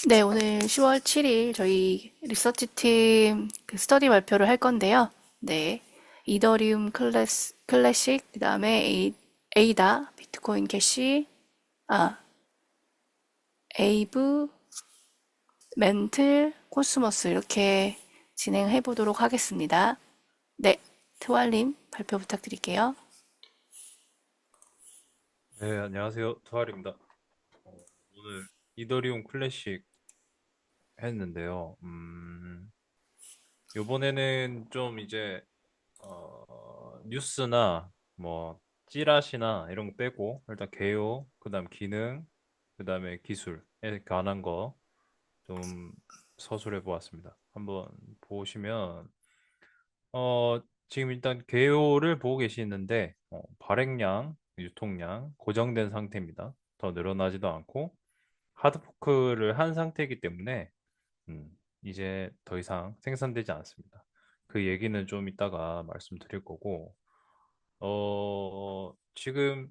네, 오늘 10월 7일 저희 리서치 팀 그 스터디 발표를 할 건데요. 네, 이더리움 클래식, 그다음에 에이다, 비트코인 캐시, 아, 에이브, 멘틀, 코스모스 이렇게 진행해 보도록 하겠습니다. 네, 트왈님 발표 부탁드릴게요. 네, 안녕하세요. 투알입니다. 오늘 이더리움 클래식 했는데요. 요번에는 좀 이제, 뉴스나 뭐, 찌라시나 이런 거 빼고, 일단 개요, 그 다음 기능, 그 다음에 기술에 관한 거 좀 서술해 보았습니다. 한번 보시면, 어, 지금 일단 개요를 보고 계시는데, 발행량, 유통량 고정된 상태입니다. 더 늘어나지도 않고, 하드포크를 한 상태이기 때문에 음, 이제 더 이상 생산되지 않습니다. 그 얘기는 좀 이따가 말씀드릴 거고, 지금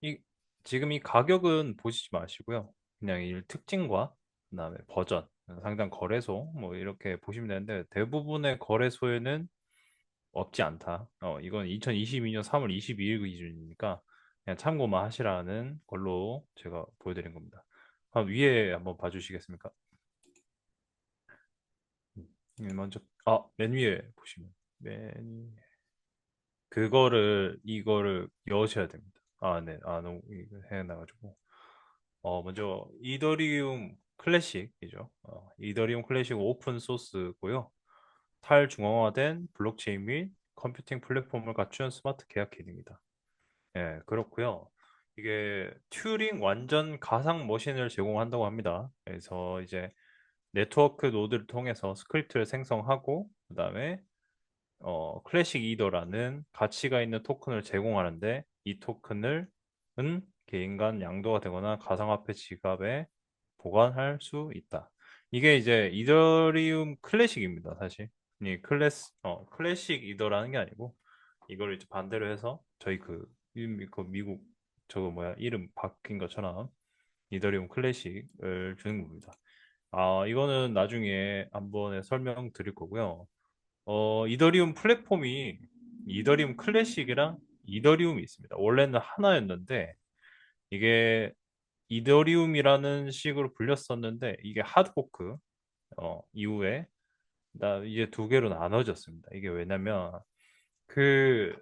이 지금 이 가격은 보시지 마시고요. 그냥 이 특징과 그다음에 버전, 상장 거래소 뭐 이렇게 보시면 되는데 대부분의 거래소에는 없지 않다. 이건 2022년 3월 22일 기준이니까 그냥 참고만 하시라는 걸로 제가 보여드린 겁니다. 위에 한번 봐주시겠습니까? 먼저 맨 위에 보시면 맨 이거를 여셔야 됩니다. 네. 너무 이거 해놔가지고 먼저 이더리움 클래식이죠. 이더리움 클래식 오픈 소스고요. 탈중앙화된 블록체인 및 컴퓨팅 플랫폼을 갖춘 스마트 계약 기능입니다. 예, 그렇고요. 이게 튜링 완전 가상 머신을 제공한다고 합니다. 그래서 이제 네트워크 노드를 통해서 스크립트를 생성하고 그다음에 클래식 이더라는 가치가 있는 토큰을 제공하는데 이 토큰을 은 개인 간 양도가 되거나 가상화폐 지갑에 보관할 수 있다. 이게 이제 이더리움 클래식입니다, 사실. 클래식 이더라는 게 아니고 이걸 이제 반대로 해서 저희 그 미국 저거 뭐야 이름 바뀐 것처럼 이더리움 클래식을 주는 겁니다. 이거는 나중에 한번 설명드릴 거고요. 이더리움 플랫폼이 이더리움 클래식이랑 이더리움이 있습니다. 원래는 하나였는데 이게 이더리움이라는 식으로 불렸었는데 이게 하드포크 이후에 이제 두 개로 나눠졌습니다. 이게 왜냐면 그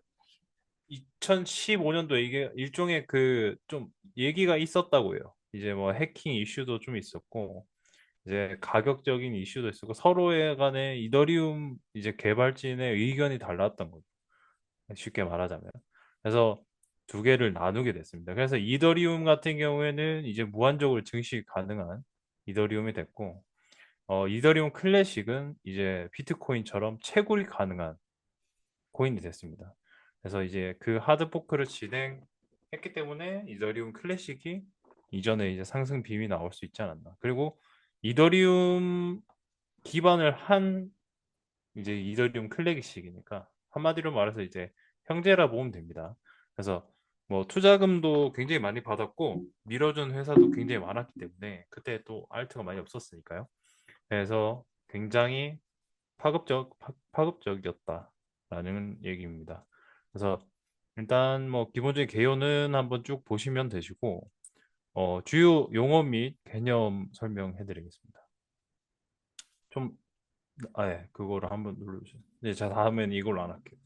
2015년도에 이게 일종의 그 좀 얘기가 있었다고요. 이제 뭐 해킹 이슈도 좀 있었고 이제 가격적인 이슈도 있었고 서로에 간에 이더리움 이제 개발진의 의견이 달랐던 거죠. 쉽게 말하자면. 그래서 두 개를 나누게 됐습니다. 그래서 이더리움 같은 경우에는 이제 무한적으로 증시 가능한 이더리움이 됐고, 이더리움 클래식은 이제 비트코인처럼 채굴이 가능한 코인이 됐습니다. 그래서 이제 그 하드포크를 진행했기 때문에 이더리움 클래식이 이전에 이제 상승 빔이 나올 수 있지 않았나. 그리고 이더리움 기반을 한 이제 이더리움 클래식이니까 한마디로 말해서 이제 형제라 보면 됩니다. 그래서 뭐 투자금도 굉장히 많이 받았고 밀어준 회사도 굉장히 많았기 때문에 그때 또 알트가 많이 없었으니까요. 그래서 굉장히 파급적이었다라는 얘기입니다. 그래서 일단 뭐 기본적인 개요는 한번 쭉 보시면 되시고 주요 용어 및 개념 설명해 드리겠습니다. 좀 예, 그거를 한번 눌러주세요. 네, 자, 다음엔 이걸로 안 할게요.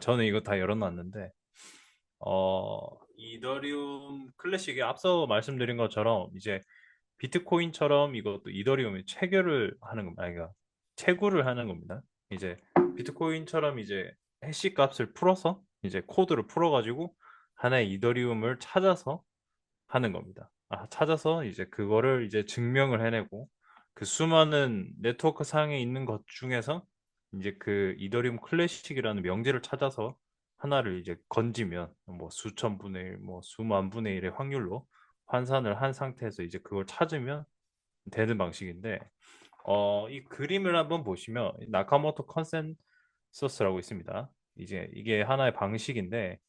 저는 이거 다 열어놨는데, 이더리움 클래식에 앞서 말씀드린 것처럼, 이제 비트코인처럼 이것도 이더리움이 체결을 하는 겁니다. 그러니까 채굴을 하는 겁니다. 이제 비트코인처럼 이제 해시 값을 풀어서, 이제 코드를 풀어가지고, 하나의 이더리움을 찾아서 하는 겁니다. 찾아서 이제 그거를 이제 증명을 해내고 그 수많은 네트워크 상에 있는 것 중에서 이제 그 이더리움 클래식이라는 명제를 찾아서 하나를 이제 건지면 뭐 수천 분의 일, 뭐 수만 분의 일의 확률로 환산을 한 상태에서 이제 그걸 찾으면 되는 방식인데 이 그림을 한번 보시면 나카모토 컨센서스라고 있습니다. 이제 이게 하나의 방식인데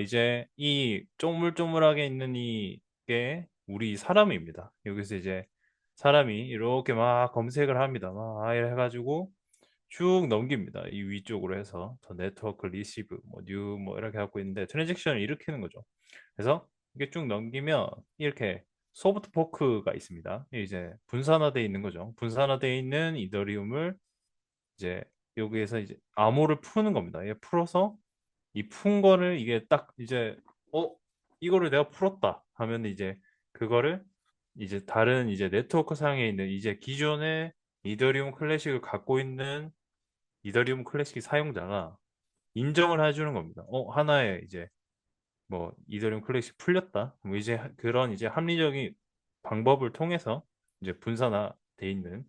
이제 이 쪼물쪼물하게 있는 이게 우리 사람입니다. 여기서 이제 사람이 이렇게 막 검색을 합니다. 막 이래 해가지고 쭉 넘깁니다. 이 위쪽으로 해서 더 네트워크 리시브 뭐뉴뭐 이렇게 갖고 있는데 트랜잭션을 일으키는 거죠. 그래서 이게 쭉 넘기면 이렇게 소프트 포크가 있습니다. 이제 분산화되어 있는 거죠. 분산화되어 있는 이더리움을 이제 여기에서 이제 암호를 푸는 겁니다. 얘 풀어서 이 푼 거를 이게 딱 이제 어 이거를 내가 풀었다 하면 이제 그거를 이제 다른 이제 네트워크 상에 있는 이제 기존의 이더리움 클래식을 갖고 있는 이더리움 클래식 사용자가 인정을 해주는 겁니다. 하나의 이제 뭐 이더리움 클래식 풀렸다. 뭐 이제 그런 이제 합리적인 방법을 통해서 이제 분산화돼 있는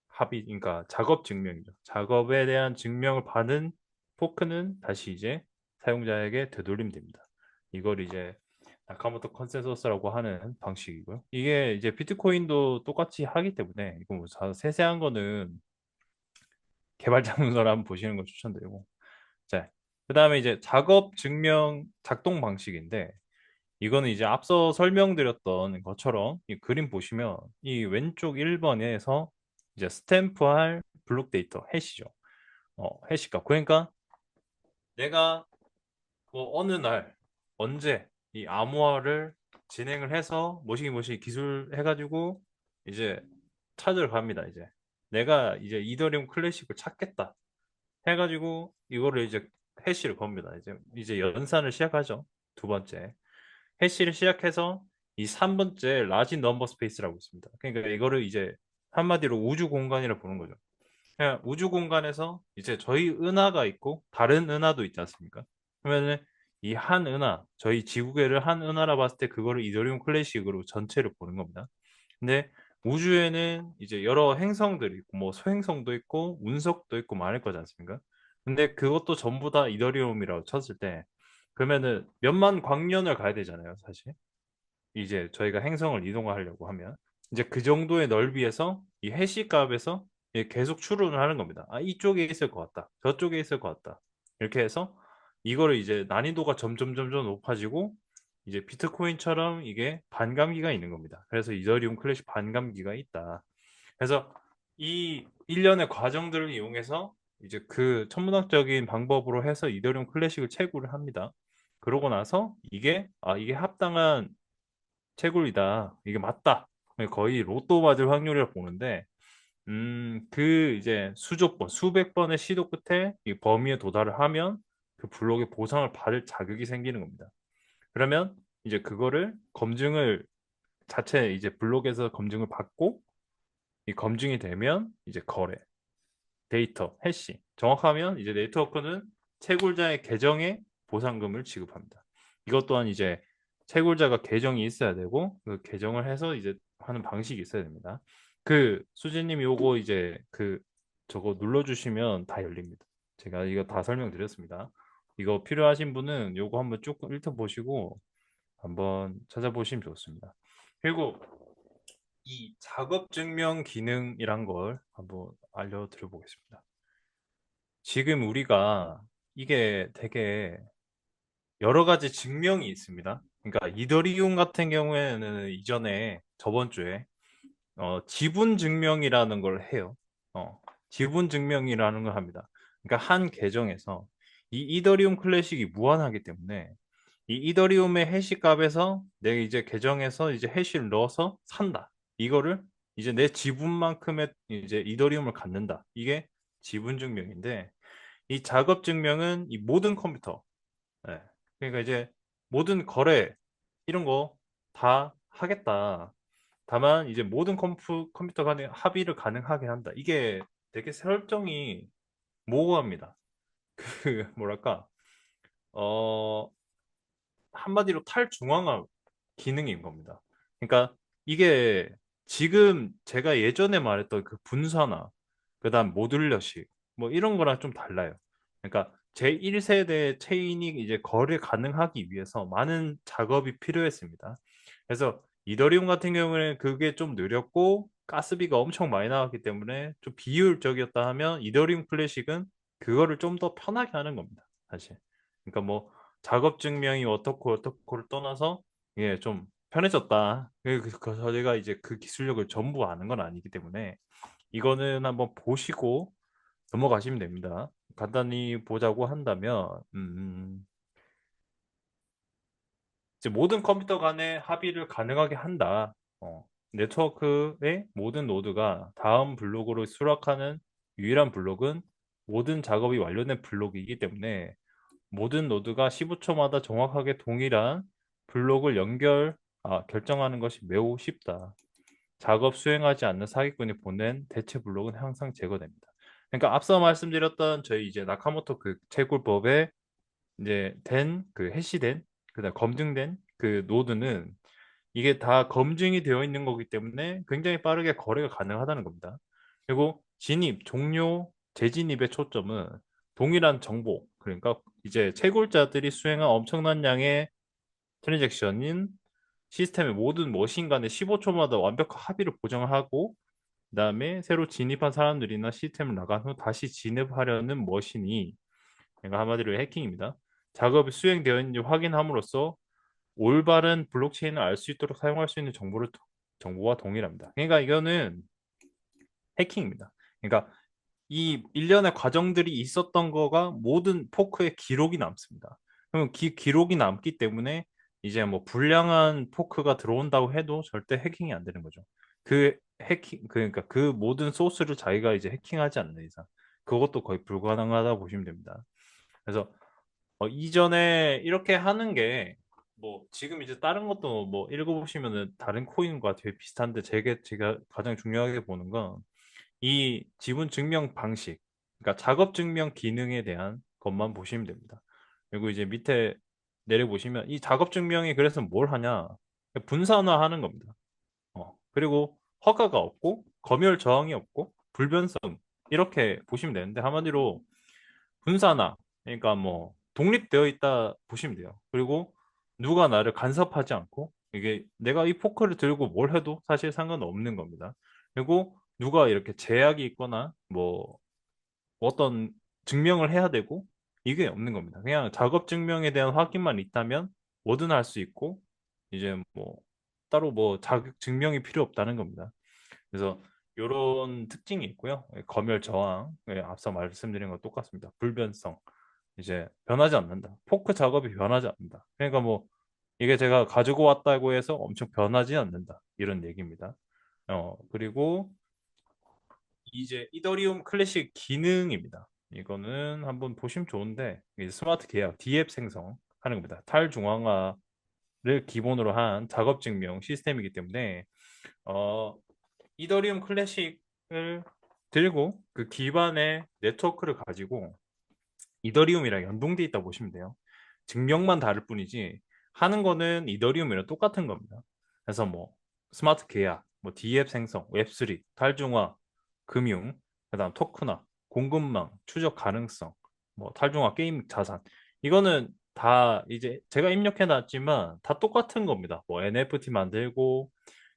합의, 그러니까 작업 증명이죠. 작업에 대한 증명을 받은 포크는 다시 이제 사용자에게 되돌림됩니다. 이걸 이제 나카모토 컨센서스라고 하는 방식이고요. 이게 이제 비트코인도 똑같이 하기 때문에 이거 뭐 세세한 거는 개발자 문서를 한번 보시는 걸 추천드리고. 자, 그다음에 이제 작업 증명 작동 방식인데 이거는 이제 앞서 설명드렸던 것처럼 이 그림 보시면 이 왼쪽 1번에서 이제 스탬프할 블록 데이터 해시죠. 해시값. 그러니까 내가 뭐 어느 날 언제 이 암호화를 진행을 해서 뭐시기 기술 해가지고 이제 찾으러 갑니다. 이제 내가 이제 이더리움 클래식을 찾겠다 해가지고 이거를 이제 해시를 겁니다. 이제 연산을 시작하죠. 두 번째. 해시를 시작해서 이 3번째 라지 넘버 스페이스라고 있습니다. 그러니까 이거를 이제 한마디로 우주 공간이라 보는 거죠. 그냥 우주 공간에서 이제 저희 은하가 있고 다른 은하도 있지 않습니까? 그러면은 이 한 은하, 저희 지구계를 한 은하라 봤을 때 그거를 이더리움 클래식으로 전체를 보는 겁니다. 근데 우주에는 이제 여러 행성들이 있고 뭐 소행성도 있고 운석도 있고 많을 거지 않습니까? 근데 그것도 전부 다 이더리움이라고 쳤을 때 그러면은 몇만 광년을 가야 되잖아요, 사실. 이제 저희가 행성을 이동하려고 하면 이제 그 정도의 넓이에서 이 해시 값에서 계속 추론을 하는 겁니다. 아, 이쪽에 있을 것 같다. 저쪽에 있을 것 같다. 이렇게 해서 이거를 이제 난이도가 점점 높아지고 이제 비트코인처럼 이게 반감기가 있는 겁니다. 그래서 이더리움 클래식 반감기가 있다. 그래서 이 일련의 과정들을 이용해서 이제 그 천문학적인 방법으로 해서 이더리움 클래식을 채굴을 합니다. 그러고 나서 이게 합당한 채굴이다. 이게 맞다. 거의 로또 맞을 확률이라 보는데, 그 이제 수조 번, 수백 번의 시도 끝에 이 범위에 도달을 하면 그 블록의 보상을 받을 자격이 생기는 겁니다. 그러면 이제 그거를 검증을 자체 이제 블록에서 검증을 받고 이 검증이 되면 이제 거래, 데이터, 해시. 정확하면 이제 네트워크는 채굴자의 계정에 보상금을 지급합니다. 이것 또한 이제 채굴자가 계정이 있어야 되고 그 계정을 해서 이제 하는 방식이 있어야 됩니다. 그 수진님 요거 이제 그 저거 눌러주시면 다 열립니다. 제가 이거 다 설명드렸습니다. 이거 필요하신 분은 요거 한번 쭉 읽어보시고 한번 찾아보시면 좋습니다. 그리고 이 작업 증명 기능이란 걸 한번 알려드려 보겠습니다. 지금 우리가 이게 되게 여러 가지 증명이 있습니다. 그러니까 이더리움 같은 경우에는 이전에 저번 주에 지분 증명이라는 걸 해요. 지분 증명이라는 걸 합니다. 그러니까 한 계정에서 이 이더리움 클래식이 무한하기 때문에 이 이더리움의 해시 값에서 내 이제 계정에서 이제 해시를 넣어서 산다. 이거를 이제 내 지분만큼의 이제 이더리움을 갖는다. 이게 지분 증명인데 이 작업 증명은 이 모든 컴퓨터, 예. 그러니까 이제 모든 거래 이런 거 다 하겠다. 다만 이제 모든 컴퓨터 간에 합의를 가능하게 한다. 이게 되게 설정이 모호합니다. 그 뭐랄까 어 한마디로 탈중앙화 기능인 겁니다. 그러니까 이게 지금 제가 예전에 말했던 그 분산화, 그다음 모듈러식 뭐 이런 거랑 좀 달라요. 그러니까 제1세대 체인이 이제 거래 가능하기 위해서 많은 작업이 필요했습니다. 그래서 이더리움 같은 경우에는 그게 좀 느렸고 가스비가 엄청 많이 나왔기 때문에 좀 비효율적이었다 하면 이더리움 클래식은 그거를 좀 더 편하게 하는 겁니다. 사실. 그러니까 뭐 작업 증명이 어떻고를 떠나서 예, 좀 편해졌다. 저희가 이제 그 기술력을 전부 아는 건 아니기 때문에 이거는 한번 보시고 넘어가시면 됩니다. 간단히 보자고 한다면, 이제 모든 컴퓨터 간의 합의를 가능하게 한다. 네트워크의 모든 노드가 다음 블록으로 수락하는 유일한 블록은 모든 작업이 완료된 블록이기 때문에 모든 노드가 15초마다 정확하게 동일한 블록을 결정하는 것이 매우 쉽다. 작업 수행하지 않는 사기꾼이 보낸 대체 블록은 항상 제거됩니다. 그러니까 앞서 말씀드렸던 저희 이제 나카모토 그 채굴법에 이제 된 그 해시된 그다음 검증된 그 노드는 이게 다 검증이 되어 있는 거기 때문에 굉장히 빠르게 거래가 가능하다는 겁니다. 그리고 진입, 종료, 재진입의 초점은 동일한 정보, 그러니까 이제 채굴자들이 수행한 엄청난 양의 트랜잭션인 시스템의 모든 머신 간의 15초마다 완벽한 합의를 보장하고 그다음에 새로 진입한 사람들이나 시스템을 나간 후 다시 진입하려는 머신이 그러니까 한마디로 해킹입니다. 작업이 수행되어 있는지 확인함으로써 올바른 블록체인을 알 수 있도록 사용할 수 있는 정보와 동일합니다. 그러니까 이거는 해킹입니다. 그러니까 이 일련의 과정들이 있었던 거가 모든 포크에 기록이 남습니다. 그러면 기록이 남기 때문에 이제 뭐 불량한 포크가 들어온다고 해도 절대 해킹이 안 되는 거죠. 그러니까 그 모든 소스를 자기가 이제 해킹하지 않는 이상 그것도 거의 불가능하다고 보시면 됩니다. 그래서 이전에 이렇게 하는 게 뭐 지금 이제 다른 것도 뭐 읽어보시면은 다른 코인과 되게 비슷한데 제가 가장 중요하게 보는 건 이 지분 증명 방식, 그러니까 작업 증명 기능에 대한 것만 보시면 됩니다. 그리고 이제 밑에 내려보시면 이 작업 증명이 그래서 뭘 하냐? 분산화하는 겁니다. 그리고 허가가 없고 검열 저항이 없고 불변성 이렇게 보시면 되는데 한마디로 분산화 그러니까 뭐 독립되어 있다 보시면 돼요. 그리고 누가 나를 간섭하지 않고 이게 내가 이 포크를 들고 뭘 해도 사실 상관없는 겁니다. 그리고 누가 이렇게 제약이 있거나 뭐 어떤 증명을 해야 되고 이게 없는 겁니다. 그냥 작업 증명에 대한 확인만 있다면 뭐든 할 수 있고 이제 뭐 따로 뭐 자격 증명이 필요 없다는 겁니다. 그래서 이런 특징이 있고요. 검열 저항, 앞서 말씀드린 거 똑같습니다. 불변성, 이제 변하지 않는다. 포크 작업이 변하지 않는다. 그러니까 뭐 이게 제가 가지고 왔다고 해서 엄청 변하지 않는다. 이런 얘기입니다. 그리고 이제 이더리움 클래식 기능입니다. 이거는 한번 보시면 좋은데 이제 스마트 계약, D앱 생성하는 겁니다. 탈중앙화를 기본으로 한 작업 증명 시스템이기 때문에 어, 이더리움 클래식을 들고 그 기반의 네트워크를 가지고 이더리움이랑 연동돼 있다고 보시면 돼요. 증명만 다를 뿐이지 하는 거는 이더리움이랑 똑같은 겁니다. 그래서 뭐 스마트 계약, 뭐 D앱 생성, 웹3, 탈중화, 금융, 그다음 토크나 공급망, 추적 가능성, 뭐 탈중화 게임 자산 이거는 다 이제 제가 입력해 놨지만 다 똑같은 겁니다. 뭐 NFT 만들고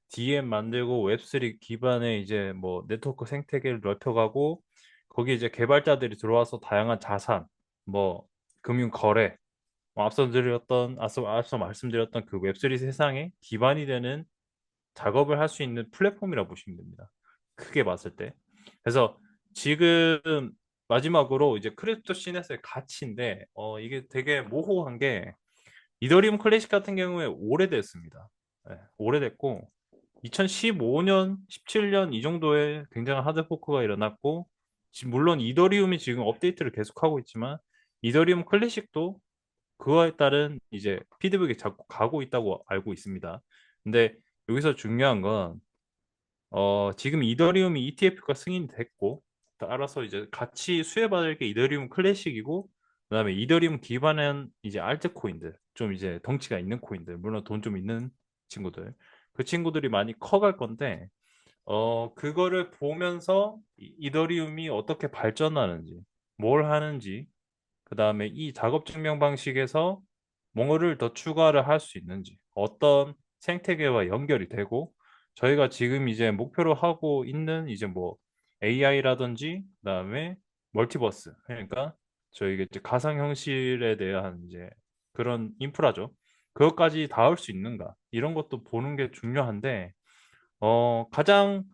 DM 만들고 웹3 기반의 이제 뭐 네트워크 생태계를 넓혀가고 거기 이제 개발자들이 들어와서 다양한 자산, 뭐 금융 거래, 앞서 말씀드렸던 그 웹3 세상에 기반이 되는 작업을 할 수 있는 플랫폼이라고 보시면 됩니다. 크게 봤을 때. 그래서 지금 마지막으로 이제 크립토 시넷의 가치인데 이게 되게 모호한 게 이더리움 클래식 같은 경우에 오래됐습니다. 네, 오래됐고 2015년, 17년 이 정도에 굉장한 하드포크가 일어났고 물론 이더리움이 지금 업데이트를 계속하고 있지만 이더리움 클래식도 그거에 따른 이제 피드백이 자꾸 가고 있다고 알고 있습니다. 근데 여기서 중요한 건 지금 이더리움이 ETF가 승인이 됐고 따라서 이제 같이 수혜받을 게 이더리움 클래식이고 그다음에 이더리움 기반한 이제 알트코인들 좀 이제 덩치가 있는 코인들 물론 돈 좀 있는 친구들 그 친구들이 많이 커갈 건데 그거를 보면서 이더리움이 어떻게 발전하는지 뭘 하는지 그다음에 이 작업 증명 방식에서 뭐를 더 추가를 할 수 있는지, 어떤 생태계와 연결이 되고, 저희가 지금 이제 목표로 하고 있는 이제 뭐 AI라든지, 그다음에 멀티버스, 그러니까 저희가 이제 가상현실에 대한 이제 그런 인프라죠. 그것까지 닿을 수 있는가? 이런 것도 보는 게 중요한데, 가장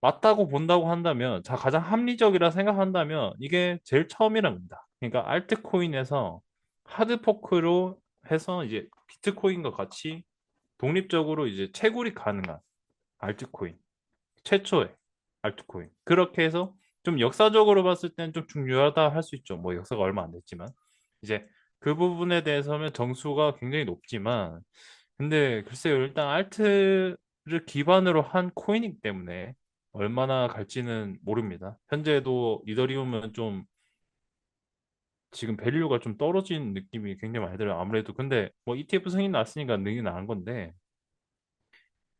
맞다고 본다고 한다면, 자, 가장 합리적이라 생각한다면, 이게 제일 처음이랍니다. 그러니까 알트코인에서 하드포크로 해서 이제 비트코인과 같이 독립적으로 이제 채굴이 가능한 알트코인. 최초의 알트코인. 그렇게 해서 좀 역사적으로 봤을 때는 좀 중요하다 할 수 있죠. 뭐 역사가 얼마 안 됐지만. 이제 그 부분에 대해서는 정수가 굉장히 높지만, 근데 글쎄요, 일단 알트를 기반으로 한 코인이기 때문에 얼마나 갈지는 모릅니다. 현재도 이더리움은 좀 지금 밸류가 좀 떨어진 느낌이 굉장히 많이 들어요. 아무래도 근데 뭐 ETF 승인 났으니까 능이 나은 건데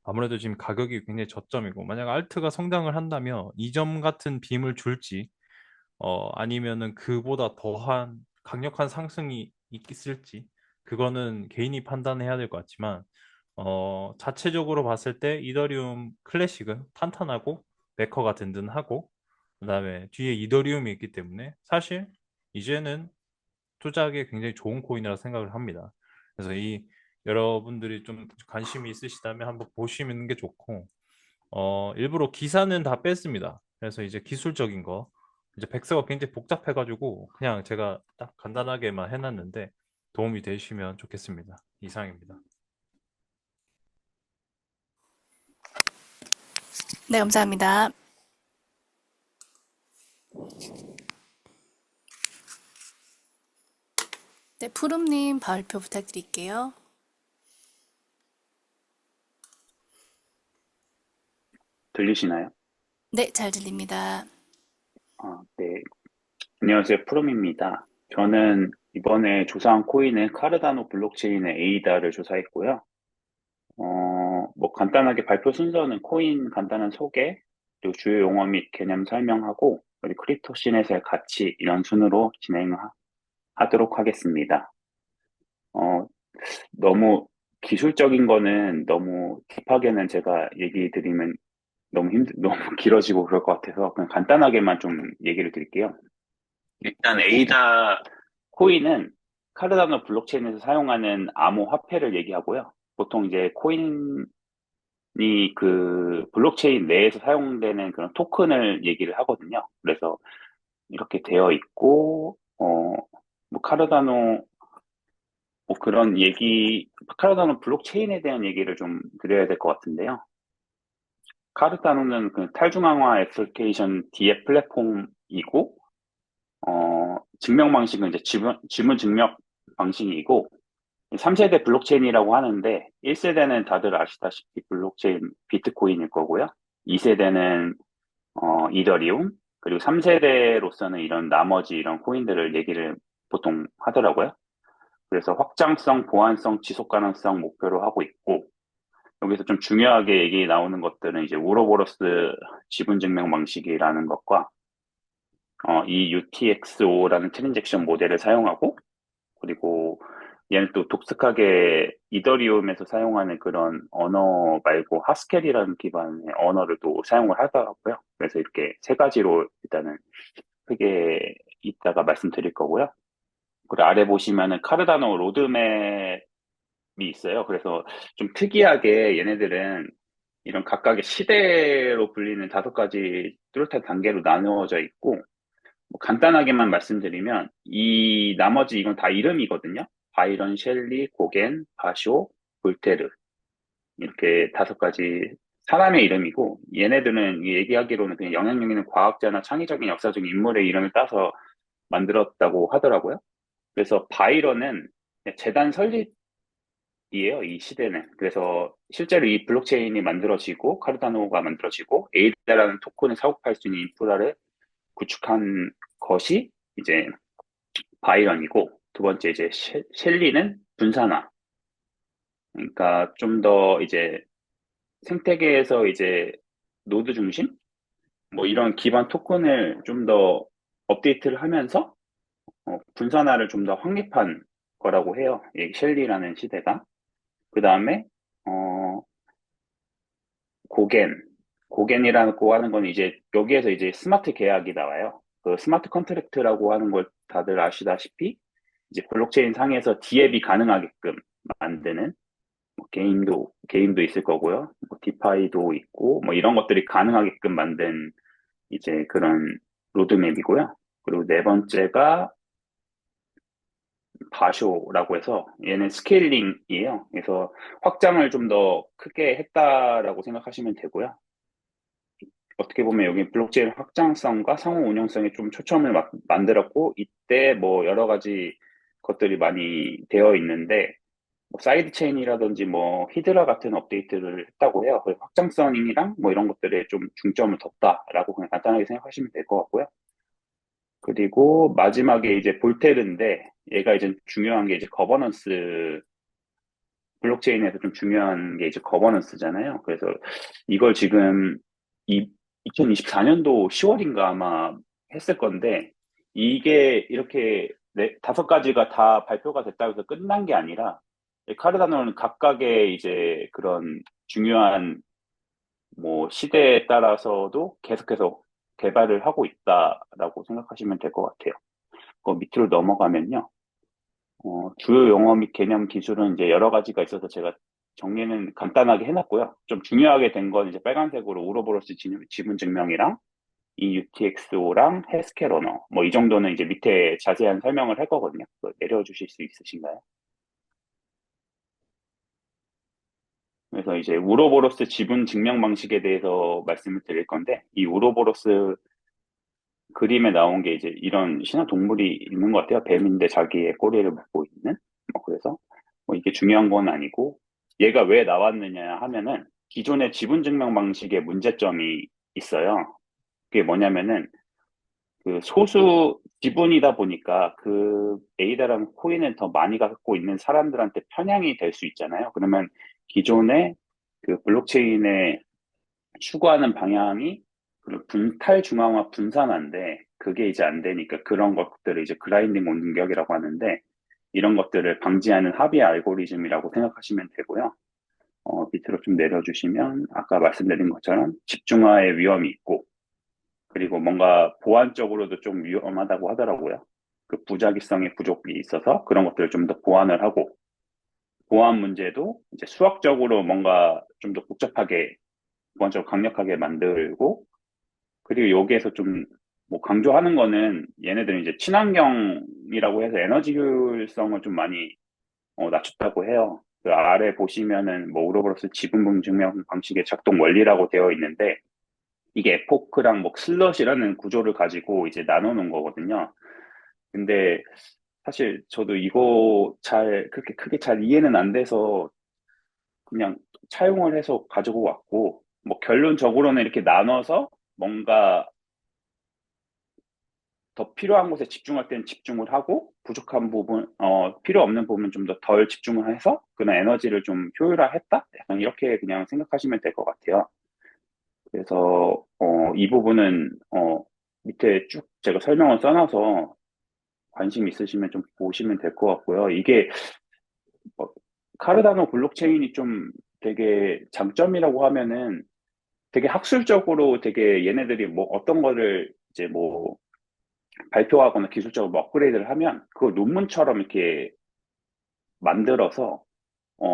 아무래도 지금 가격이 굉장히 저점이고 만약 알트가 성장을 한다면 이 점 같은 빔을 줄지 아니면은 그보다 더한 강력한 상승이 있을지 그거는 개인이 판단해야 될 것 같지만 자체적으로 봤을 때 이더리움 클래식은 탄탄하고 매커가 든든하고 그다음에 뒤에 이더리움이 있기 때문에 사실 이제는 투자하기에 굉장히 좋은 코인이라 생각을 합니다. 그래서 이 여러분들이 좀 관심이 있으시다면 한번 보시는 게 좋고 일부러 기사는 다 뺐습니다. 그래서 이제 기술적인 거 이제 백서가 굉장히 복잡해가지고 그냥 제가 딱 간단하게만 해놨는데 도움이 되시면 좋겠습니다. 이상입니다. 네, 감사합니다. 네, 푸름님 발표 부탁드릴게요. 들리시나요? 네, 잘 들립니다. 네. 안녕하세요. 프롬입니다. 저는 이번에 조사한 코인은 카르다노 블록체인의 에이다를 조사했고요. 뭐 간단하게 발표 순서는 코인 간단한 소개, 그리고 주요 용어 및 개념 설명하고, 그리고 크립토 시넷의 가치 이런 순으로 진행하도록 하겠습니다. 어, 너무 기술적인 거는 너무 딥하게는 제가 얘기 드리면 너무 길어지고 그럴 것 같아서 그냥 간단하게만 좀 얘기를 드릴게요. 일단 에이다 코인은 카르다노 블록체인에서 사용하는 암호 화폐를 얘기하고요. 보통 이제 코인이 그 블록체인 내에서 사용되는 그런 토큰을 얘기를 하거든요. 그래서 이렇게 되어 있고, 뭐 카르다노 뭐 그런 얘기, 카르다노 블록체인에 대한 얘기를 좀 드려야 될 것 같은데요. 카르다노는 그 탈중앙화 애플리케이션 디앱 플랫폼이고, 증명 방식은 이제 지문 증명 방식이고, 3세대 블록체인이라고 하는데, 1세대는 다들 아시다시피 블록체인 비트코인일 거고요. 2세대는, 이더리움, 그리고 3세대로서는 이런 나머지 이런 코인들을 얘기를 보통 하더라고요. 그래서 확장성, 보안성, 지속 가능성 목표로 하고 있고, 여기서 좀 중요하게 얘기 나오는 것들은 이제 우로보로스 지분 증명 방식이라는 것과, 이 UTXO라는 트랜잭션 모델을 사용하고, 그리고 얘는 또 독특하게 이더리움에서 사용하는 그런 언어 말고 하스켈이라는 기반의 언어를 또 사용을 하더라고요. 그래서 이렇게 세 가지로 일단은 크게 이따가 말씀드릴 거고요. 그리고 아래 보시면은 카르다노 로드맵이 있어요. 그래서 좀 특이하게 얘네들은 이런 각각의 시대로 불리는 5가지 뚜렷한 단계로 나누어져 있고, 뭐 간단하게만 말씀드리면 이 나머지 이건 다 이름이거든요. 바이런, 셸리, 고겐, 바쇼, 볼테르 이렇게 5가지 사람의 이름이고 얘네들은 얘기하기로는 그냥 영향력 있는 과학자나 창의적인 역사적인 인물의 이름을 따서 만들었다고 하더라고요. 그래서 바이런은 재단 설립이에요, 이 시대는. 그래서 실제로 이 블록체인이 만들어지고 카르다노가 만들어지고 에이다라는 토큰을 사고팔 수 있는 인프라를 구축한 것이 이제 바이런이고, 두 번째 이제 셸리는 분산화. 그러니까 좀 더 이제 생태계에서 이제 노드 중심? 뭐 이런 기반 토큰을 좀 더 업데이트를 하면서 분산화를 좀 더 확립한 거라고 해요. 이 셸리라는 시대가. 그 다음에 어, 고겐. 고겐이라고 하는 건 이제 여기에서 이제 스마트 계약이 나와요. 그 스마트 컨트랙트라고 하는 걸 다들 아시다시피 이제 블록체인 상에서 디앱이 가능하게끔 만드는 뭐 게임도 있을 거고요. 뭐 디파이도 있고, 뭐 이런 것들이 가능하게끔 만든 이제 그런 로드맵이고요. 그리고 네 번째가 바쇼라고 해서 얘는 스케일링이에요. 그래서 확장을 좀 더 크게 했다라고 생각하시면 되고요. 어떻게 보면 여기 블록체인 확장성과 상호 운용성에 좀 초점을 만들었고, 이때 뭐 여러 가지 것들이 많이 되어 있는데, 뭐 사이드 체인이라든지 뭐 히드라 같은 업데이트를 했다고 해요. 그래서 확장성이랑 뭐 이런 것들에 좀 중점을 뒀다라고 그냥 간단하게 생각하시면 될 것 같고요. 그리고 마지막에 이제 볼테르인데, 얘가 이제 중요한 게 이제 거버넌스, 블록체인에서 좀 중요한 게 이제 거버넌스잖아요. 그래서 이걸 지금 2024년도 10월인가 아마 했을 건데, 이게 이렇게 다섯 가지가 다 발표가 됐다고 해서 끝난 게 아니라, 카르다노는 각각의 이제 그런 중요한 뭐 시대에 따라서도 계속해서 개발을 하고 있다라고 생각하시면 될 것 같아요. 그 밑으로 넘어가면요. 주요 용어 및 개념 기술은 이제 여러 가지가 있어서 제가 정리는 간단하게 해놨고요. 좀 중요하게 된 건 이제 빨간색으로 우로보로스 지분 증명이랑 이 UTXO랑 해스켈 언어 뭐 이 정도는 이제 밑에 자세한 설명을 할 거거든요. 그거 내려주실 수 있으신가요? 그래서 이제 우로보로스 지분 증명 방식에 대해서 말씀을 드릴 건데, 이 우로보로스 그림에 나온 게 이제 이런 신화 동물이 있는 것 같아요. 뱀인데 자기의 꼬리를 묶고 있는. 뭐 그래서 뭐 이게 중요한 건 아니고, 얘가 왜 나왔느냐 하면은 기존의 지분 증명 방식에 문제점이 있어요. 그게 뭐냐면은 그 소수 지분이다 보니까 그 에이다라는 코인을 더 많이 갖고 있는 사람들한테 편향이 될 수 있잖아요. 그러면 기존의 그 블록체인의 추구하는 방향이 탈중앙화 분산화인데, 그게 이제 안 되니까 그런 것들을 이제 그라인딩 공격이라고 하는데, 이런 것들을 방지하는 합의 알고리즘이라고 생각하시면 되고요. 밑으로 좀 내려주시면 아까 말씀드린 것처럼 집중화의 위험이 있고, 그리고 뭔가 보안적으로도 좀 위험하다고 하더라고요. 그 부작위성의 부족이 있어서 그런 것들을 좀 더 보완을 하고, 보안 문제도 이제 수학적으로 뭔가 좀 더 복잡하게, 보안적으로 강력하게 만들고, 그리고 여기에서 좀 뭐 강조하는 거는 얘네들은 이제 친환경이라고 해서 에너지 효율성을 좀 많이 낮췄다고 해요. 그 아래 보시면은 뭐 우로보로스 지분분 증명 방식의 작동 원리라고 되어 있는데, 이게 에포크랑 뭐 슬럿이라는 구조를 가지고 이제 나눠놓은 거거든요. 근데 사실 저도 이거 그렇게 크게 잘 이해는 안 돼서 그냥 차용을 해서 가지고 왔고, 뭐 결론적으로는 이렇게 나눠서 뭔가 더 필요한 곳에 집중할 때는 집중을 하고, 부족한 부분, 필요 없는 부분 좀 더 덜 집중을 해서 그런 에너지를 좀 효율화했다? 약간 이렇게 그냥 생각하시면 될 것 같아요. 그래서, 이 부분은, 밑에 쭉 제가 설명을 써놔서 관심 있으시면 좀 보시면 될 것 같고요. 이게, 뭐, 카르다노 블록체인이 좀 되게 장점이라고 하면은 되게 학술적으로 되게 얘네들이 뭐 어떤 거를 이제 뭐 발표하거나 기술적으로 뭐 업그레이드를 하면 그걸 논문처럼 이렇게 만들어서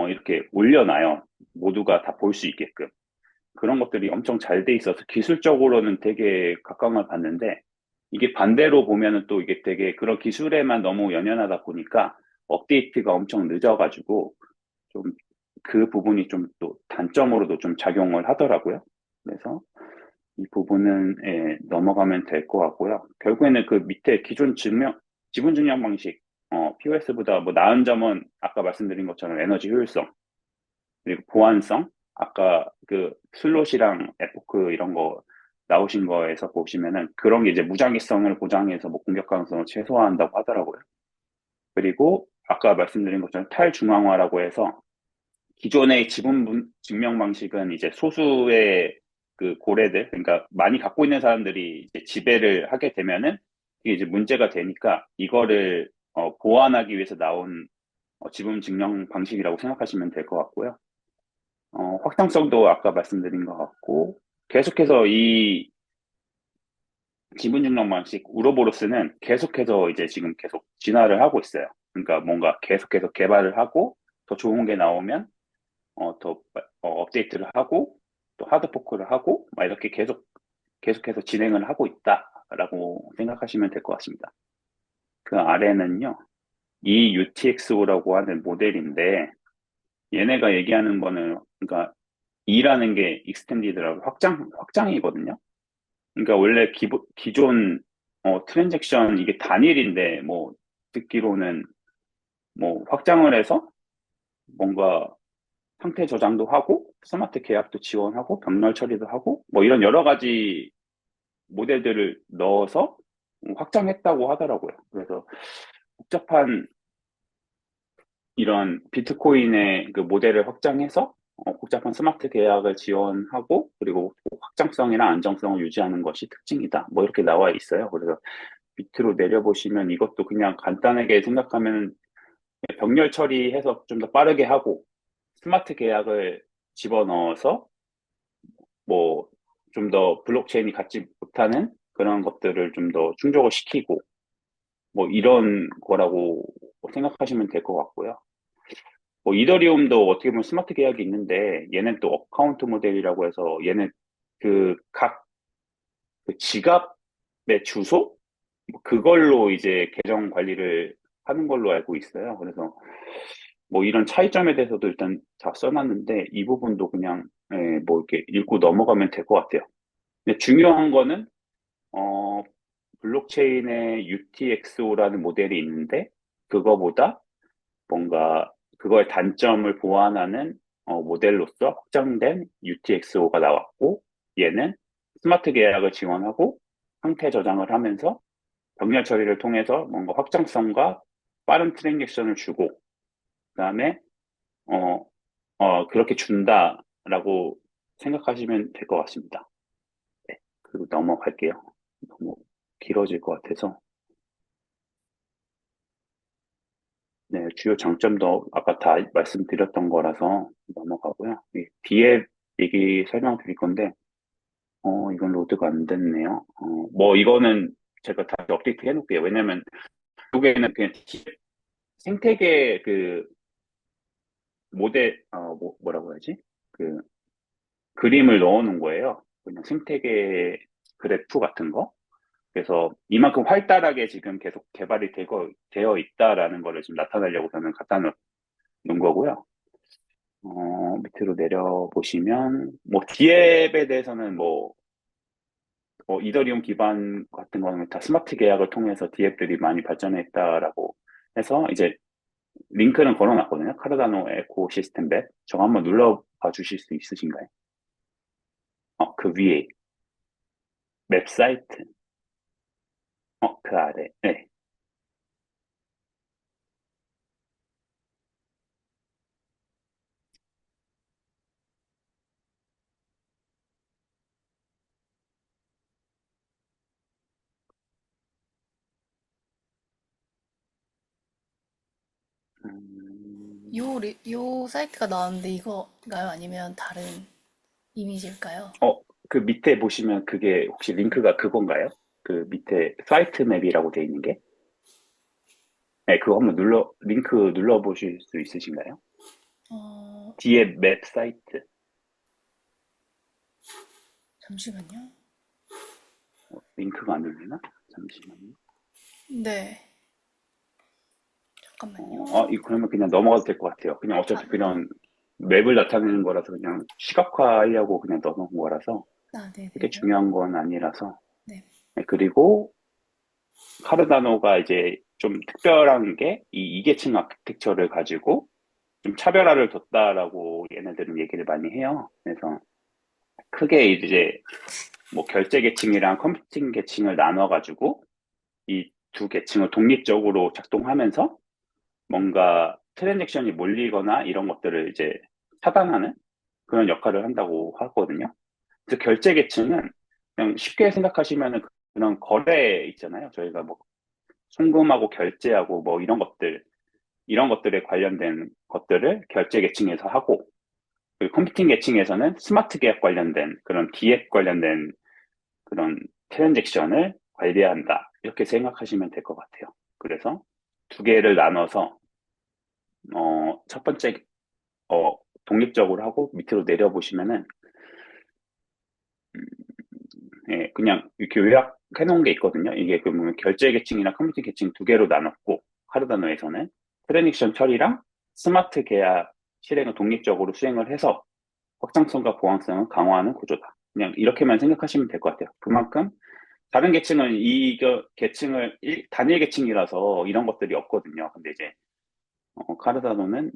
이렇게 올려놔요. 모두가 다 볼 수 있게끔. 그런 것들이 엄청 잘 돼 있어서 기술적으로는 되게 각광을 받는데, 이게 반대로 보면은 또 이게 되게 그런 기술에만 너무 연연하다 보니까 업데이트가 엄청 늦어가지고 좀 그 부분이 좀 또 단점으로도 좀 작용을 하더라고요. 그래서 이 부분은 넘어가면 될 것 같고요. 결국에는 그 밑에 기존 지분 증명 방식, POS보다 뭐 나은 점은 아까 말씀드린 것처럼 에너지 효율성, 그리고 보안성, 아까 그 슬롯이랑 에포크 이런 거 나오신 거에서 보시면은 그런 게 이제 무장기성을 보장해서 뭐 공격 가능성을 최소화한다고 하더라고요. 그리고 아까 말씀드린 것처럼 탈중앙화라고 해서 기존의 지분 증명 방식은 이제 소수의 그 고래들, 그러니까 많이 갖고 있는 사람들이 이제 지배를 하게 되면은 이게 이제 문제가 되니까, 이거를 보완하기 위해서 나온 지분 증명 방식이라고 생각하시면 될 것 같고요. 확장성도 아까 말씀드린 것 같고, 계속해서 이 지분 증명 방식 우로보로스는 계속해서 이제 지금 계속 진화를 하고 있어요. 그러니까 뭔가 계속해서 개발을 하고 더 좋은 게 나오면 더 업데이트를 하고 또 하드포크를 하고 막 이렇게 계속해서 진행을 하고 있다라고 생각하시면 될 것 같습니다. 그 아래는요, EUTXO라고 하는 모델인데 얘네가 얘기하는 거는 그러니까 E라는 게 익스텐디드라고 확장이거든요. 그러니까 원래 기존 트랜잭션 이게 단일인데 뭐 듣기로는 뭐 확장을 해서 뭔가 상태 저장도 하고 스마트 계약도 지원하고 병렬 처리도 하고 뭐 이런 여러 가지 모델들을 넣어서 확장했다고 하더라고요. 그래서 복잡한 이런 비트코인의 그 모델을 확장해서 복잡한 스마트 계약을 지원하고 그리고 확장성이나 안정성을 유지하는 것이 특징이다. 뭐 이렇게 나와 있어요. 그래서 밑으로 내려보시면 이것도 그냥 간단하게 생각하면 병렬 처리해서 좀 더 빠르게 하고 스마트 계약을 집어넣어서 뭐 좀 더 블록체인이 갖지 못하는 그런 것들을 좀 더 충족을 시키고 뭐 이런 거라고 생각하시면 될 것 같고요. 뭐 이더리움도 어떻게 보면 스마트 계약이 있는데 얘는 또 어카운트 모델이라고 해서 얘는 각 지갑의 주소 뭐 그걸로 이제 계정 관리를 하는 걸로 알고 있어요. 그래서 뭐 이런 차이점에 대해서도 일단 다 써놨는데 이 부분도 그냥 뭐 이렇게 읽고 넘어가면 될 것 같아요. 근데 중요한 거는 어 블록체인의 UTXO라는 모델이 있는데 그거보다 뭔가 그거의 단점을 보완하는 모델로서 확장된 UTXO가 나왔고 얘는 스마트 계약을 지원하고 상태 저장을 하면서 병렬 처리를 통해서 뭔가 확장성과 빠른 트랜잭션을 주고 그다음에 어, 그렇게 준다라고 생각하시면 될 것 같습니다. 네, 그리고 넘어갈게요. 너무 길어질 것 같아서. 네, 주요 장점도 아까 다 말씀드렸던 거라서 넘어가고요. 뒤에 얘기 설명드릴 건데, 이건 로드가 안 됐네요. 뭐 이거는 제가 다시 업데이트 해놓을게요. 왜냐면 결국에는 그냥 생태계 그 모델, 뭐라고 해야지? 그 그림을 넣어놓은 거예요. 그냥 생태계 그래프 같은 거. 그래서 이만큼 활달하게 지금 계속 개발이 되어 있다라는 거를 좀 나타내려고 저는 갖다 놓은 거고요. 밑으로 내려보시면, 뭐, 디앱에 대해서는 뭐, 이더리움 기반 같은 거는 다 스마트 계약을 통해서 디앱들이 많이 발전했다라고 해서 이제 링크는 걸어놨거든요. 카르다노 에코시스템 맵. 저거 한번 눌러봐 주실 수 있으신가요? 그 위에 맵 사이트. 그 아래. 네. 음, 요 사이트가 나왔는데 이거가요? 아니면 다른 이미지일까요? 그 밑에 보시면 그게 혹시 링크가 그건가요? 그 밑에 사이트 맵이라고 돼 있는 게? 네, 그거 한번 링크 눌러보실 수 있으신가요? 어, 뒤에 맵 사이트. 잠시만요. 링크가 안 열리나? 잠시만요. 네, 잠깐만요. 그러면 그냥 넘어가도 될 것 같아요. 그냥 어차피 그냥 맵을 나타내는 거라서 그냥 시각화하려고 그냥 넣어놓은 거라서 그게 네네네. 중요한 건 아니라서. 네. 네, 그리고 카르다노가 이제 좀 특별한 게 이 이계층 아키텍처를 가지고 좀 차별화를 뒀다라고 얘네들은 얘기를 많이 해요. 그래서 크게 이제 뭐 결제 계층이랑 컴퓨팅 계층을 나눠가지고 이 두 계층을 독립적으로 작동하면서 뭔가 트랜잭션이 몰리거나 이런 것들을 이제 차단하는 그런 역할을 한다고 하거든요. 그래서 결제 계층은 그냥 쉽게 생각하시면은 그런 거래 있잖아요. 저희가 뭐 송금하고 결제하고 뭐 이런 것들에 관련된 것들을 결제 계층에서 하고 그 컴퓨팅 계층에서는 스마트 계약 관련된 그런 디앱 관련된 그런 트랜잭션을 관리한다. 이렇게 생각하시면 될 것 같아요. 그래서 두 개를 나눠서 첫 번째 독립적으로 하고 밑으로 내려보시면은 예, 그냥 이렇게 요약해 놓은 게 있거든요. 이게 그 보면 결제 계층이나 커뮤니티 계층 두 개로 나눴고 카르다노에서는 트랜지션 처리랑 스마트 계약 실행을 독립적으로 수행을 해서 확장성과 보안성을 강화하는 구조다. 그냥 이렇게만 생각하시면 될 것 같아요. 그만큼 다른 계층은 계층을 단일 계층이라서 이런 것들이 없거든요. 근데 이제 카르다노는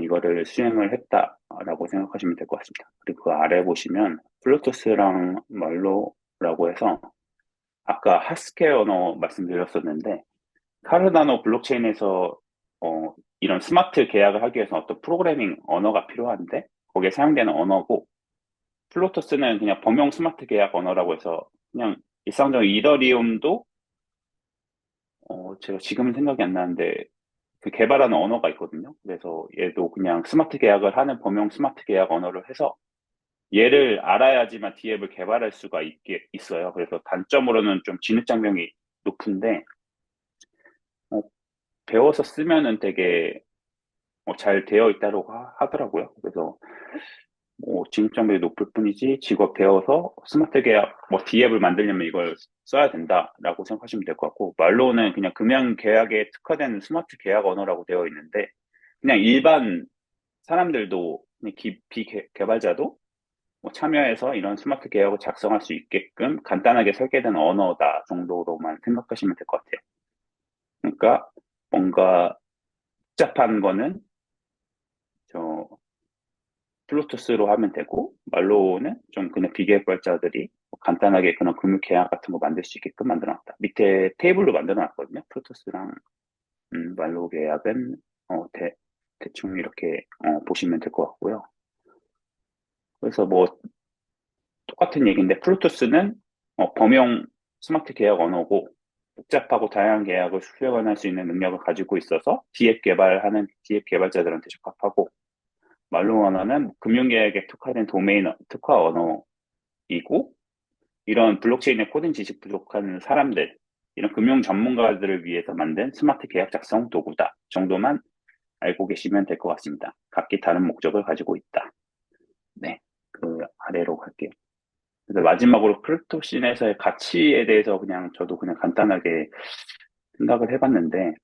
이거를 수행을 했다라고 생각하시면 될 것 같습니다. 그리고 그 아래 보시면 플루토스랑 말로라고 해서 아까 하스켈 언어 말씀드렸었는데 카르다노 블록체인에서 이런 스마트 계약을 하기 위해서 어떤 프로그래밍 언어가 필요한데 거기에 사용되는 언어고 플루토스는 그냥 범용 스마트 계약 언어라고 해서 그냥 일상적인 이더리움도 제가 지금은 생각이 안 나는데 그 개발하는 언어가 있거든요. 그래서 얘도 그냥 스마트 계약을 하는 범용 스마트 계약 언어를 해서 얘를 알아야지만 D앱을 개발할 수가 있어요. 그래서 단점으로는 좀 진입장벽이 높은데 어, 배워서 쓰면은 되게 잘 되어 있다고 하더라고요. 그래서 진입장벽이 높을 뿐이지 직업 배워서 스마트 계약 D앱을 만들려면 이걸 써야 된다라고 생각하시면 될 것 같고 말로는 그냥 금융 계약에 특화된 스마트 계약 언어라고 되어 있는데 그냥 일반 사람들도 비개발자도 참여해서 이런 스마트 계약을 작성할 수 있게끔 간단하게 설계된 언어다 정도로만 생각하시면 될 것 같아요. 그러니까 뭔가 복잡한 거는 저 플루토스로 하면 되고 말로는 좀 그냥 비개발자들이 간단하게 그런 금융 계약 같은 거 만들 수 있게끔 만들어놨다. 밑에 테이블로 만들어놨거든요. 플루토스랑 말로 계약은 대충 이렇게 보시면 될 것 같고요. 그래서 똑같은 얘기인데 플루토스는 범용 스마트 계약 언어고 복잡하고 다양한 계약을 수행할 수 있는 능력을 가지고 있어서 D앱 개발자들한테 적합하고 말로 언어는 금융계약에 특화된 도메인 특화 언어이고 이런 블록체인의 코딩 지식 부족한 사람들 이런 금융 전문가들을 위해서 만든 스마트 계약 작성 도구다 정도만 알고 계시면 될 것 같습니다. 각기 다른 목적을 가지고 있다. 네, 그 아래로 갈게요. 그래서 마지막으로 크립토씬에서의 가치에 대해서 그냥 저도 그냥 간단하게 생각을 해봤는데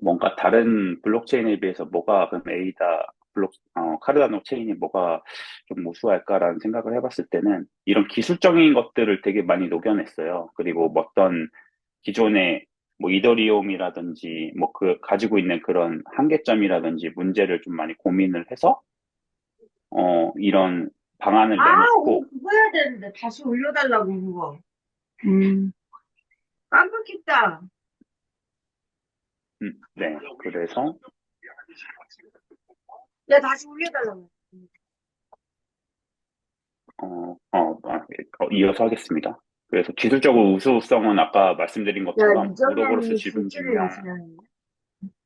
뭔가 다른 블록체인에 비해서 뭐가 그럼 카르다노 체인이 뭐가 좀 우수할까라는 생각을 해봤을 때는 이런 기술적인 것들을 되게 많이 녹여냈어요. 그리고 어떤 기존의 이더리움이라든지 가지고 있는 그런 한계점이라든지 문제를 좀 많이 고민을 해서 이런 방안을 우리 내놓고 그거 해야 되는데 다시 올려달라고 그거. 음. 깜빡했다. 네, 그래서 야, 다시 올려달라고. 이어서 하겠습니다. 그래서 기술적으로 우수성은 아까 말씀드린 야, 것처럼 우로보로스 이정현이 지분 진짜를 증명 연습하네.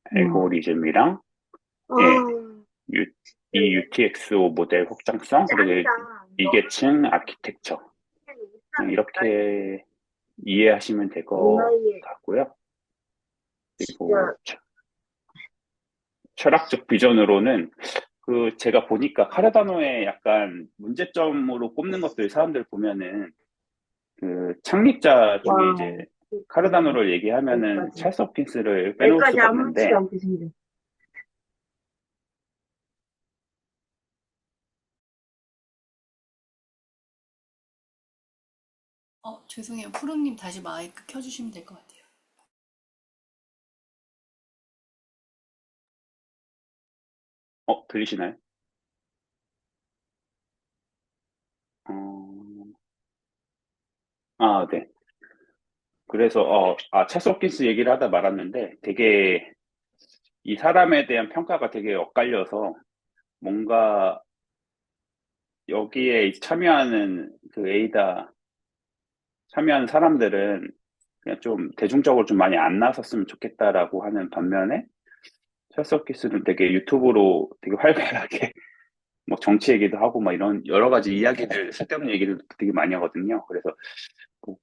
알고리즘이랑 예, U, 이 UTXO 모델 확장성 그리고 짱이다. 이계층 아키텍처 이렇게 이해하시면 될 것 이마이에 같고요. 그리고 진짜 철학적 비전으로는 제가 보니까 카르다노의 약간 문제점으로 꼽는 것들 사람들 보면은 창립자 중에 와, 이제 카르다노를 얘기하면은 여기까지. 찰스 홉킨스를 빼놓을 여기까지 수가 아무렇지도 없는데 않게 생겨. 죄송해요. 푸른님 다시 마이크 켜주시면 될 것 같아요. 들리시나요? 어, 네. 그래서 찰스 홉킨스 얘기를 하다 말았는데 되게 이 사람에 대한 평가가 되게 엇갈려서 뭔가 여기에 참여하는 에이다 참여하는 사람들은 그냥 좀 대중적으로 좀 많이 안 나섰으면 좋겠다라고 하는 반면에 찰스 홉킨스는 되게 유튜브로 되게 활발하게 정치 얘기도 하고 이런 여러 가지 이야기들 쓸데없는 얘기들도 되게 많이 하거든요. 그래서 뭐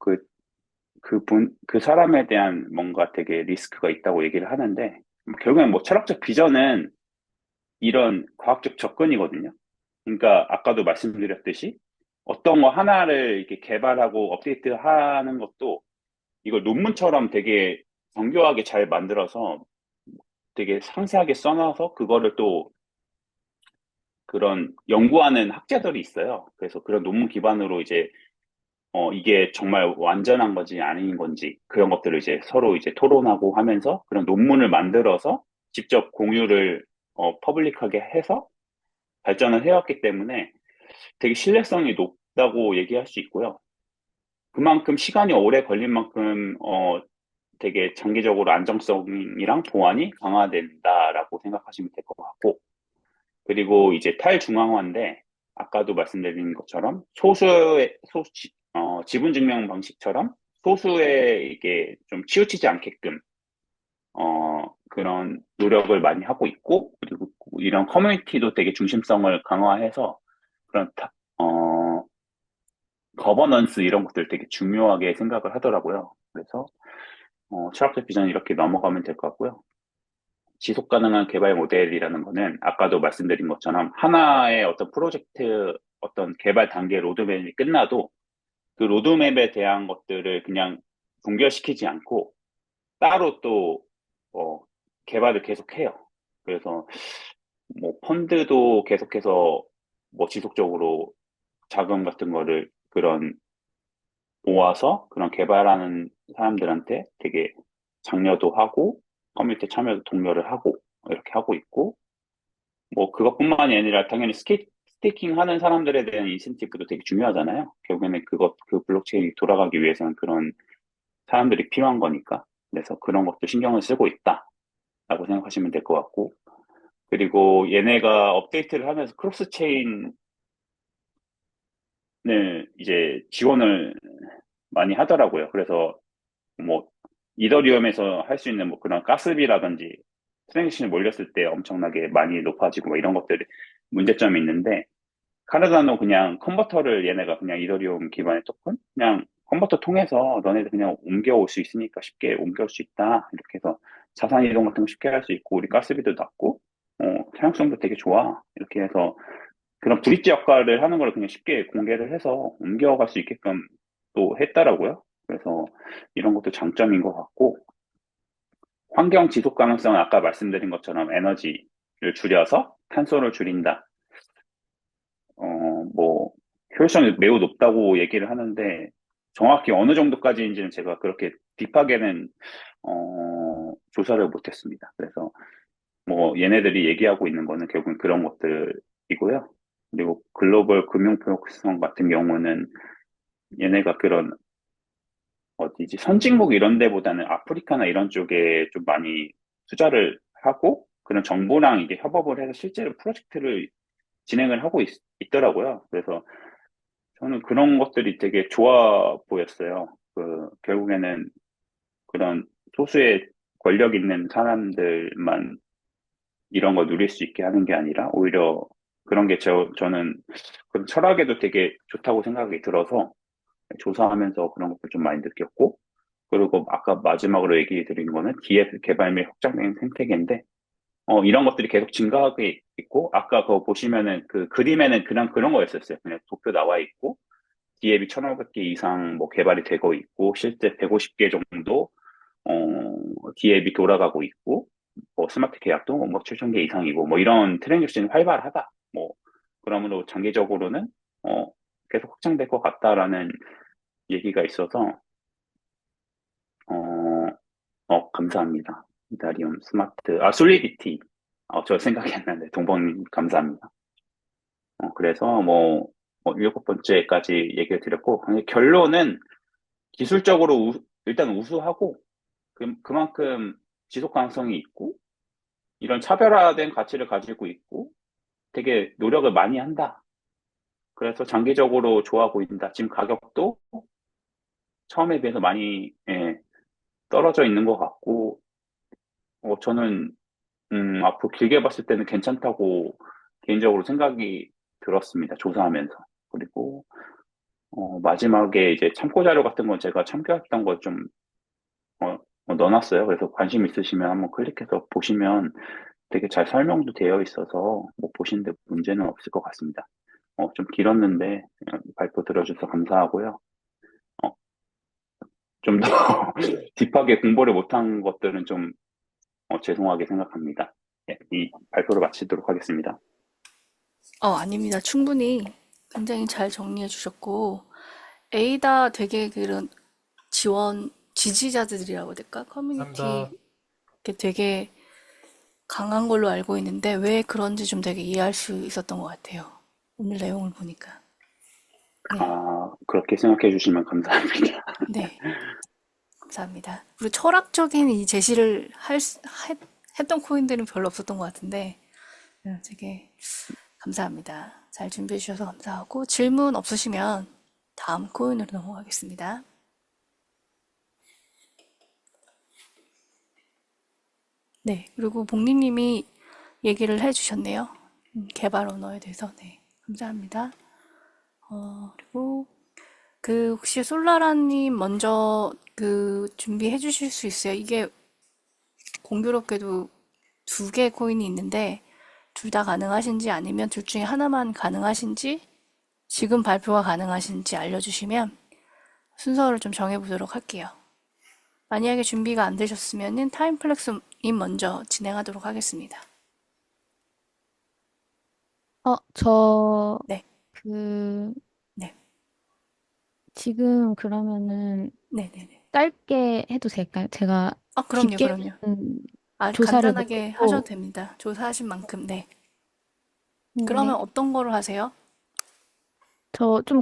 그 사람에 대한 뭔가 되게 리스크가 있다고 얘기를 하는데, 결국엔 뭐 철학적 비전은 이런 과학적 접근이거든요. 그러니까 아까도 말씀드렸듯이 어떤 거 하나를 이렇게 개발하고 업데이트하는 것도 이걸 논문처럼 되게 정교하게 잘 만들어서 되게 상세하게 써놔서 그거를 또 그런 연구하는 학자들이 있어요. 그래서 그런 논문 기반으로 이제 이게 정말 완전한 건지 아닌 건지 그런 것들을 이제 서로 이제 토론하고 하면서 그런 논문을 만들어서 직접 공유를 퍼블릭하게 해서 발전을 해왔기 때문에 되게 신뢰성이 높다고 얘기할 수 있고요. 그만큼 시간이 오래 걸린 만큼 되게 장기적으로 안정성이랑 보안이 강화된다라고 생각하시면 될 것 같고, 그리고 이제 탈중앙화인데 아까도 말씀드린 것처럼 지분 증명 방식처럼 소수의 이게 좀 치우치지 않게끔 그런 노력을 많이 하고 있고, 그리고 이런 커뮤니티도 되게 중심성을 강화해서 그런 거버넌스 이런 것들 되게 중요하게 생각을 하더라고요. 그래서 철학적 비전 이렇게 넘어가면 될 것 같고요. 지속 가능한 개발 모델이라는 거는 아까도 말씀드린 것처럼 하나의 어떤 프로젝트 어떤 개발 단계 로드맵이 끝나도 그 로드맵에 대한 것들을 그냥 동결시키지 않고 따로 또 개발을 계속해요. 그래서 뭐 펀드도 계속해서 뭐 지속적으로 자금 같은 거를 그런 모아서 그런 개발하는 사람들한테 되게 장려도 하고 커뮤니티 참여도 독려를 하고 이렇게 하고 있고, 뭐 그것뿐만이 아니라 당연히 스테이킹 하는 사람들에 대한 인센티브도 되게 중요하잖아요. 결국에는 그 블록체인이 돌아가기 위해서는 그런 사람들이 필요한 거니까. 그래서 그런 것도 신경을 쓰고 있다라고 생각하시면 될 것 같고, 그리고 얘네가 업데이트를 하면서 크로스 체인을 이제 지원을 많이 하더라고요. 그래서 뭐 이더리움에서 할 수 있는 뭐 그런 가스비라든지 트랜잭션이 몰렸을 때 엄청나게 많이 높아지고 뭐 이런 것들이 문제점이 있는데, 카르다노 그냥 컨버터를 얘네가 그냥 이더리움 기반의 토큰 그냥 컨버터 통해서 너네들 그냥 옮겨올 수 있으니까 쉽게 옮겨올 수 있다 이렇게 해서 자산 이동 같은 거 쉽게 할 수 있고 우리 가스비도 낮고 사용성도 되게 좋아 이렇게 해서 그런 브릿지 역할을 하는 걸 그냥 쉽게 공개를 해서 옮겨갈 수 있게끔 또 했더라고요. 그래서 이런 것도 장점인 것 같고, 환경 지속 가능성은 아까 말씀드린 것처럼 에너지를 줄여서 탄소를 줄인다. 뭐 효율성이 매우 높다고 얘기를 하는데 정확히 어느 정도까지인지는 제가 그렇게 딥하게는 조사를 못했습니다. 그래서 뭐 얘네들이 얘기하고 있는 거는 결국은 그런 것들이고요. 그리고 글로벌 금융 포용성 같은 경우는 얘네가 그런 어디지 선진국 이런 데보다는 아프리카나 이런 쪽에 좀 많이 투자를 하고 그런 정부랑 이게 협업을 해서 실제로 프로젝트를 진행을 하고 있더라고요. 그래서 저는 그런 것들이 되게 좋아 보였어요. 결국에는 그런 소수의 권력 있는 사람들만 이런 거 누릴 수 있게 하는 게 아니라 오히려 그런 게 저는 그런 철학에도 되게 좋다고 생각이 들어서 조사하면서 그런 것들 좀 많이 느꼈고, 그리고 아까 마지막으로 얘기 드린 거는 DF 개발 및 확장된 생태계인데, 이런 것들이 계속 증가하고 있고, 아까 그거 보시면은 그 그림에는 그냥 그런 거였었어요. 그냥 도표 나와 있고, DAB 1,500개 이상 뭐 개발이 되고 있고, 실제 150개 정도, DAB 돌아가고 있고, 뭐 스마트 계약도 뭐 7,000개 이상이고, 뭐 이런 트랜잭션이 활발하다. 뭐, 그러므로 장기적으로는, 계속 확장될 것 같다라는 얘기가 있어서, 어, 감사합니다. 이다리움 스마트, 솔리디티. 저 생각이 안 나는데, 동범님 감사합니다. 그래서 일곱 번째까지 얘기를 드렸고, 근데 결론은 기술적으로 일단 우수하고, 그만큼 지속 가능성이 있고, 이런 차별화된 가치를 가지고 있고, 되게 노력을 많이 한다. 그래서 장기적으로 좋아 보인다. 지금 가격도 처음에 비해서 많이, 떨어져 있는 것 같고, 저는, 앞으로 길게 봤을 때는 괜찮다고 개인적으로 생각이 들었습니다. 조사하면서. 그리고, 마지막에 이제 참고 자료 같은 건 제가 참고했던 거 좀 넣어놨어요. 그래서 관심 있으시면 한번 클릭해서 보시면 되게 잘 설명도 되어 있어서 뭐 보시는데 문제는 없을 것 같습니다. 좀 길었는데 발표 들어주셔서 감사하고요. 어, 좀 더 딥하게 공부를 못한 것들은 좀 죄송하게 생각합니다. 네, 이 발표를 마치도록 하겠습니다. 아닙니다. 충분히 굉장히 잘 정리해 주셨고, 에이다 되게 그런 지지자들이라고 해야 될까? 커뮤니티 감사합니다. 게 되게 강한 걸로 알고 있는데, 왜 그런지 좀 되게 이해할 수 있었던 것 같아요. 오늘 내용을 보니까. 네, 그렇게 생각해 주시면 감사합니다. 네, 감사합니다. 그리고 철학적인 이 제시를 했던 코인들은 별로 없었던 것 같은데, 되게 감사합니다. 잘 준비해 주셔서 감사하고, 질문 없으시면 다음 코인으로 넘어가겠습니다. 네, 그리고 복리님이 얘기를 해주셨네요. 개발 언어에 대해서. 네, 감사합니다. 그리고 혹시 솔라라님 먼저 준비해 주실 수 있어요? 이게 공교롭게도 두 개 코인이 있는데 둘 다 가능하신지 아니면 둘 중에 하나만 가능하신지 지금 발표가 가능하신지 알려주시면 순서를 좀 정해보도록 할게요. 만약에 준비가 안 되셨으면은 타임플렉스님 먼저 진행하도록 하겠습니다. 저, 네, 그, 네, 지금 그러면은 네, 네, 네. 짧게 해도 될까요? 제가 그럼요, 딥게는 그럼요. 조사를 간단하게 하셔도 못했고, 됩니다. 조사하신 만큼. 네. 그러면 네. 어떤 거로 하세요? 저 좀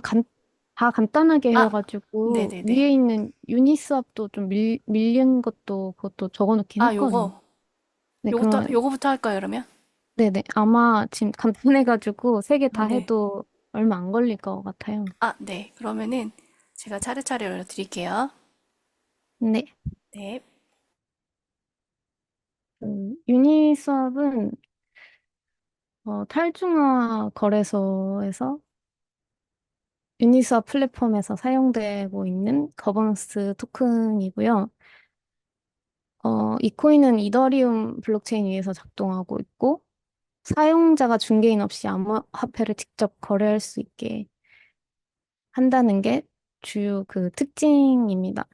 다 간단하게 아, 해가지고, 네네네. 위에 있는 유니스왑도 좀 밀린 것도 그것도 적어놓긴 했거든요. 요거. 네, 그러면, 요거부터 할까요, 그러면? 네네. 아마 지금 간단해가지고, 세 개 다 네. 해도 얼마 안 걸릴 것 같아요. 네. 그러면은 제가 차례차례 열어드릴게요. 네. 네. 유니스왑은, 탈중화 거래소에서 유니스왑 플랫폼에서 사용되고 있는 거버넌스 토큰이고요. 이 코인은 이더리움 블록체인 위에서 작동하고 있고, 사용자가 중개인 없이 암호화폐를 직접 거래할 수 있게 한다는 게 주요 그 특징입니다.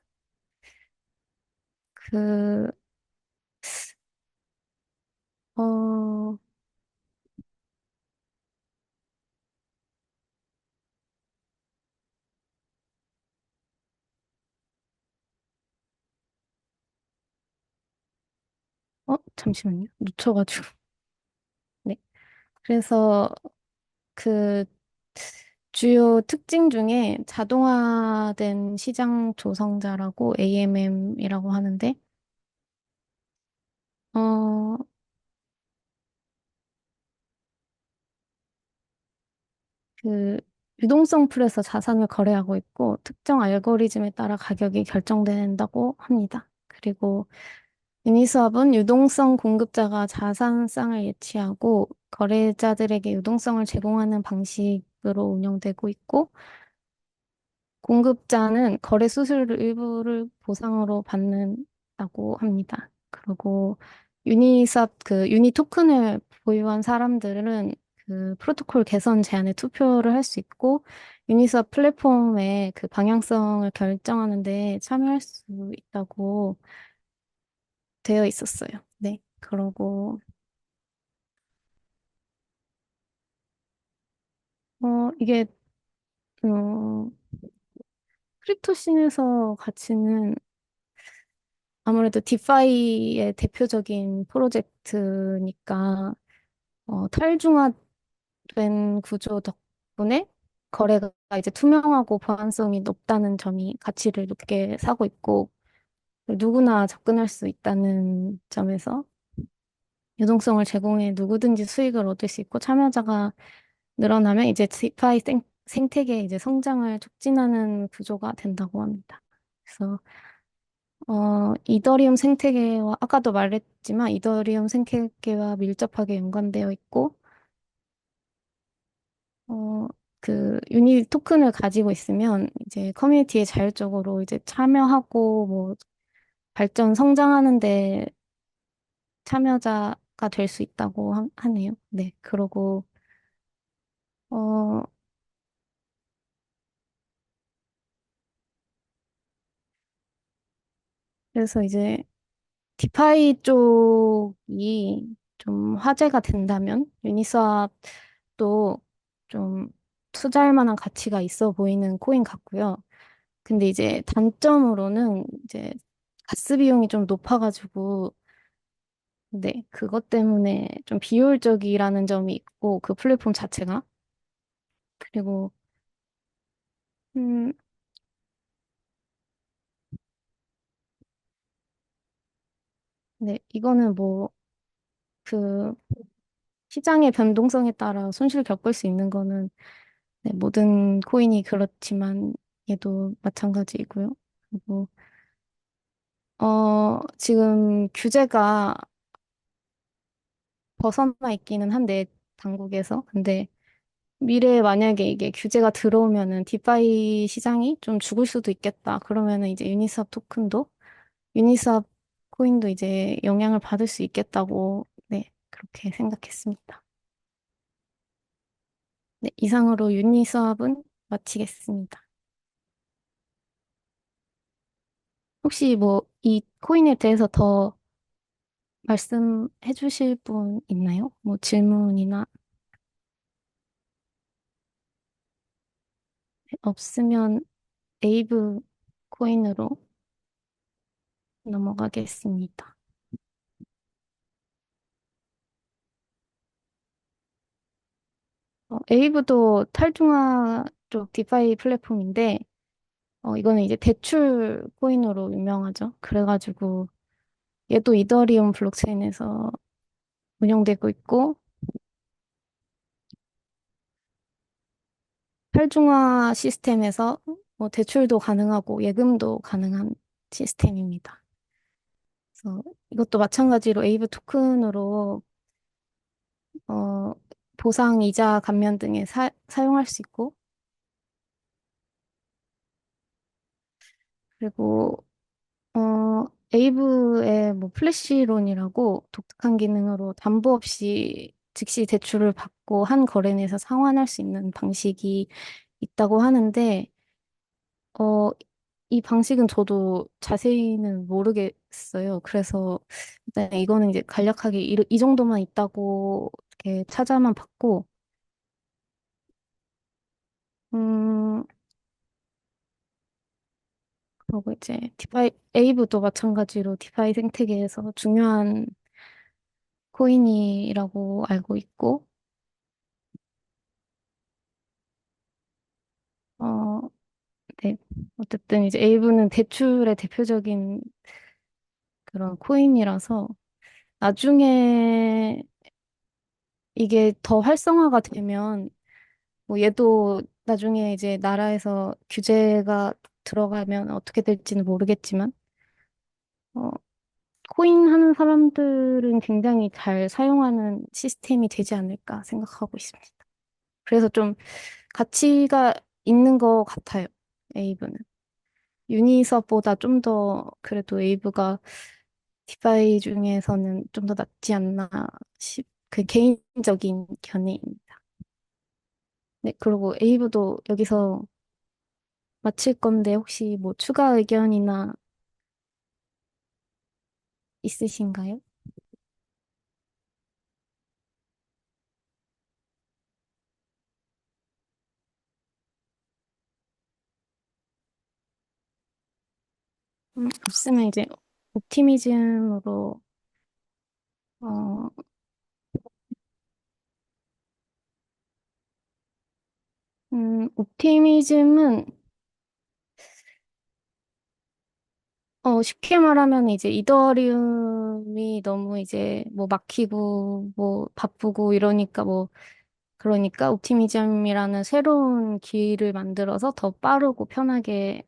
그, 어, 잠시만요. 놓쳐가지고. 네. 그래서 그 주요 특징 중에 자동화된 시장 조성자라고 AMM이라고 하는데, 어, 그 유동성 풀에서 자산을 거래하고 있고 특정 알고리즘에 따라 가격이 결정된다고 합니다. 그리고 유니스왑은 유동성 공급자가 자산상을 예치하고 거래자들에게 유동성을 제공하는 방식으로 운영되고 있고 공급자는 거래 수수료 일부를 보상으로 받는다고 합니다. 그리고 유니스왑 그 유니 토큰을 보유한 사람들은 그 프로토콜 개선 제안에 투표를 할 수 있고 유니스왑 플랫폼의 그 방향성을 결정하는 데 참여할 수 있다고 되어 있었어요. 네. 그러고 이게 어 크립토씬에서 가치는 아무래도 디파이의 대표적인 프로젝트니까 탈중화된 구조 덕분에 거래가 이제 투명하고 보안성이 높다는 점이 가치를 높게 사고 있고 누구나 접근할 수 있다는 점에서 유동성을 제공해 누구든지 수익을 얻을 수 있고 참여자가 늘어나면 이제 디파이 생태계의 이제 성장을 촉진하는 구조가 된다고 합니다. 그래서 이더리움 생태계와, 아까도 말했지만, 이더리움 생태계와 밀접하게 연관되어 있고, 어, 그 유니 토큰을 가지고 있으면 이제 커뮤니티에 자율적으로 이제 참여하고 뭐 발전 성장하는데 참여자가 될 수 있다고 하네요. 네. 그러고 어 그래서 이제 디파이 쪽이 좀 화제가 된다면 유니스왑도 좀 투자할 만한 가치가 있어 보이는 코인 같고요. 근데 이제 단점으로는 이제 가스 비용이 좀 높아가지고 네, 그것 때문에 좀 비효율적이라는 점이 있고 그 플랫폼 자체가 그리고 음, 네, 이거는 뭐 그 시장의 변동성에 따라 손실 겪을 수 있는 거는 네, 모든 코인이 그렇지만 얘도 마찬가지이고요. 그리고 지금 규제가 벗어나 있기는 한데 당국에서 근데 미래에 만약에 이게 규제가 들어오면은 디파이 시장이 좀 죽을 수도 있겠다. 그러면은 이제 유니스왑 토큰도 유니스왑 코인도 이제 영향을 받을 수 있겠다고 네, 그렇게 생각했습니다. 네, 이상으로 유니스왑은 마치겠습니다. 혹시 뭐 이 코인에 대해서 더 말씀해 주실 분 있나요? 뭐 질문이나 없으면 에이브 코인으로 넘어가겠습니다. 에이브도 탈중화 쪽 디파이 플랫폼인데, 이거는 이제 대출 코인으로 유명하죠. 그래가지고 얘도 이더리움 블록체인에서 운영되고 있고, 탈중화 시스템에서 뭐 대출도 가능하고 예금도 가능한 시스템입니다. 그래서 이것도 마찬가지로 에이브 토큰으로 어, 보상, 이자, 감면 등에 사용할 수 있고, 그리고 에이브의 뭐 플래시론이라고 독특한 기능으로 담보 없이 즉시 대출을 받고 한 거래 내에서 상환할 수 있는 방식이 있다고 하는데, 어, 이 방식은 저도 자세히는 모르겠어요. 그래서 일단 이거는 이제 간략하게 이 정도만 있다고 이렇게 찾아만 봤고, 음, 그리고 이제 디파이, 에이브도 마찬가지로 디파이 생태계에서 중요한 코인이라고 알고 있고, 어, 네. 어쨌든 이제 에이브는 대출의 대표적인 그런 코인이라서 나중에 이게 더 활성화가 되면 뭐 얘도 나중에 이제 나라에서 규제가 들어가면 어떻게 될지는 모르겠지만, 어, 코인 하는 사람들은 굉장히 잘 사용하는 시스템이 되지 않을까 생각하고 있습니다. 그래서 좀 가치가 있는 것 같아요, 에이브는. 유니스왑보다 좀 더 그래도 에이브가 디파이 중에서는 좀 더 낫지 않나 그 개인적인 견해입니다. 네, 그리고 에이브도 여기서 마칠 건데 혹시 뭐 추가 의견이나 있으신가요? 없으면 이제 옵티미즘으로 어, 옵티미즘은 쉽게 말하면 이제 이더리움이 너무 이제 뭐 막히고 뭐 바쁘고 이러니까 뭐 그러니까 옵티미즘이라는 새로운 기기를 만들어서 더 빠르고 편하게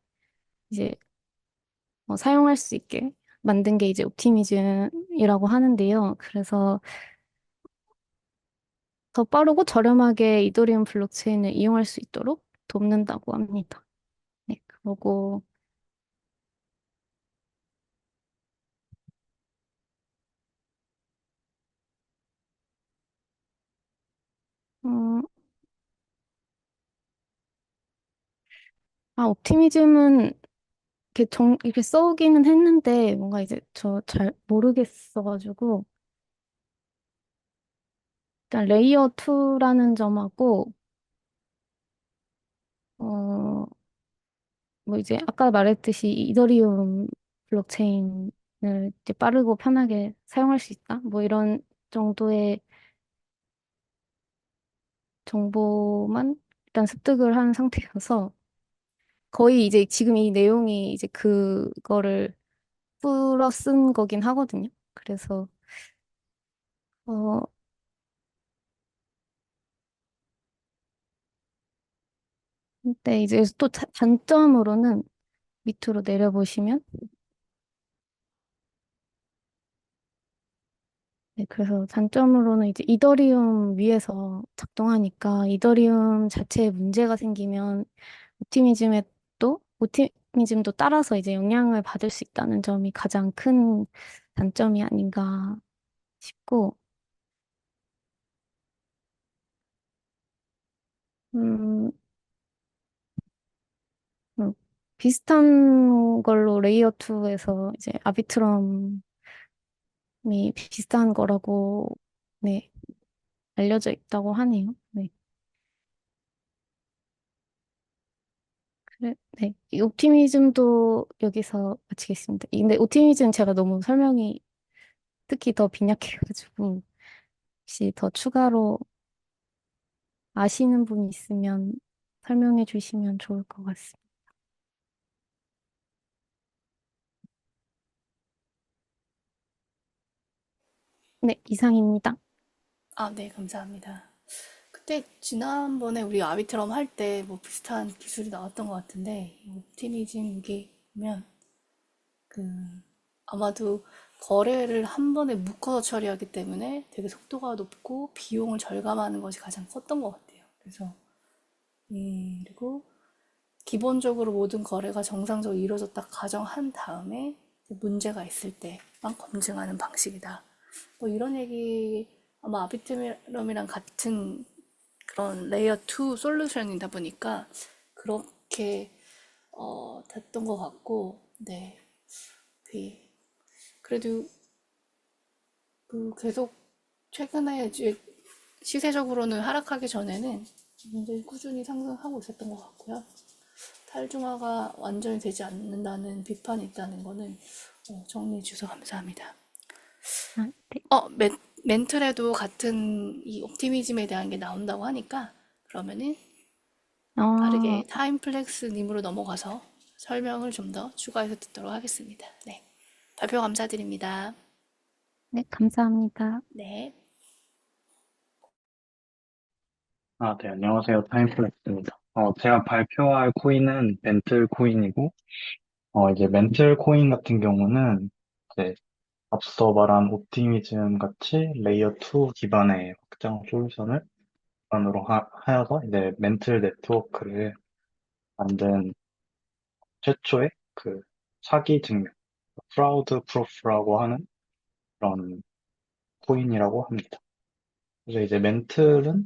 이제 사용할 수 있게 만든 게 이제 옵티미즘이라고 하는데요. 그래서 더 빠르고 저렴하게 이더리움 블록체인을 이용할 수 있도록 돕는다고 합니다. 네, 그리고 음, 옵티미즘은 이렇게 써오기는 했는데 뭔가 이제 저 잘 모르겠어가지고 일단 레이어 2라는 점하고 어, 뭐 이제 아까 말했듯이 이더리움 블록체인을 이제 빠르고 편하게 사용할 수 있다. 뭐 이런 정도의 정보만 일단 습득을 한 상태여서 거의 이제 지금 이 내용이 이제 그거를 풀어 쓴 거긴 하거든요. 그래서 어 근데 이제 또 단점으로는 밑으로 내려보시면 네, 그래서 단점으로는 이제 이더리움 위에서 작동하니까 이더리움 자체에 문제가 생기면 오티미즘에 오티미즘도 따라서 이제 영향을 받을 수 있다는 점이 가장 큰 단점이 아닌가 싶고, 음, 음, 비슷한 걸로 레이어 2에서 이제 아비트럼이 비슷한 거라고, 네, 알려져 있다고 하네요. 네. 그래, 네. 이 옵티미즘도 여기서 마치겠습니다. 근데 옵티미즘 제가 너무 설명이 특히 더 빈약해가지고, 혹시 더 추가로 아시는 분 있으면 설명해 주시면 좋을 것 같습니다. 네, 이상입니다. 네, 감사합니다. 그때 지난번에 우리 아비트럼 할 때 뭐 비슷한 기술이 나왔던 것 같은데, 이 옵티미즘 여기 보면 그 아마도 거래를 한 번에 묶어서 처리하기 때문에 되게 속도가 높고 비용을 절감하는 것이 가장 컸던 것 같아요. 그래서 그리고 기본적으로 모든 거래가 정상적으로 이루어졌다 가정한 다음에 문제가 있을 때만 검증하는 방식이다. 뭐 이런 얘기 아마 아비트럼이랑 같은 그런 레이어 2 솔루션이다 보니까 그렇게 됐던 것 같고, 네. 그- 그래도 계속 최근에 이제 시세적으로는 하락하기 전에는 굉장히 꾸준히 상승하고 있었던 것 같고요. 탈중화가 완전히 되지 않는다는 비판이 있다는 거는 정리해 주셔서 감사합니다. 네. 멘틀에도 같은 이 옵티미즘에 대한 게 나온다고 하니까 그러면은 빠르게 어, 타임플렉스님으로 넘어가서 설명을 좀 더 추가해서 듣도록 하겠습니다. 네. 발표 감사드립니다. 네, 감사합니다. 네. 네, 안녕하세요. 타임플렉스입니다. 제가 발표할 코인은 멘틀 코인이고, 이제 멘틀 코인 같은 경우는, 이제 앞서 말한 옵티미즘 같이 레이어 2 기반의 확장 솔루션을 기반으로 하여서 이제 멘틀 네트워크를 만든 최초의 그 사기 증명, 프라우드 프루프라고 하는 그런 코인이라고 합니다. 그래서 이제 멘틀은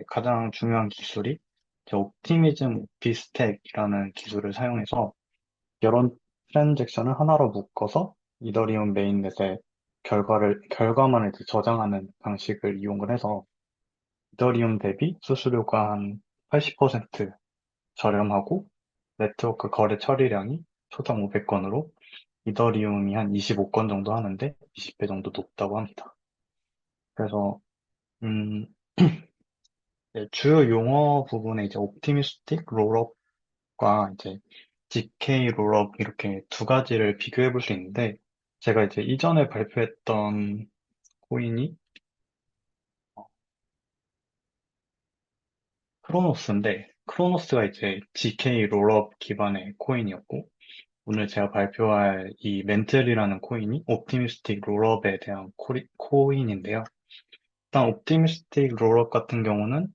가장 중요한 기술이 이제 옵티미즘 오피스텍이라는 기술을 사용해서 여러 트랜잭션을 하나로 묶어서 이더리움 메인넷에 결과만을 이제 저장하는 방식을 이용을 해서 이더리움 대비 수수료가 한 80% 저렴하고 네트워크 거래 처리량이 초당 500건으로 이더리움이 한 25건 정도 하는데 20배 정도 높다고 합니다. 그래서 음, 네, 주요 용어 부분에 이제 옵티미스틱 롤업과 이제 GK 롤업 이렇게 두 가지를 비교해 볼 수 있는데 제가 이제 이전에 발표했던 코인이 크로노스인데 크로노스가 이제 GK 롤업 기반의 코인이었고 오늘 제가 발표할 이 멘틀이라는 코인이 옵티미스틱 롤업에 대한 코인인데요. 일단 옵티미스틱 롤업 같은 경우는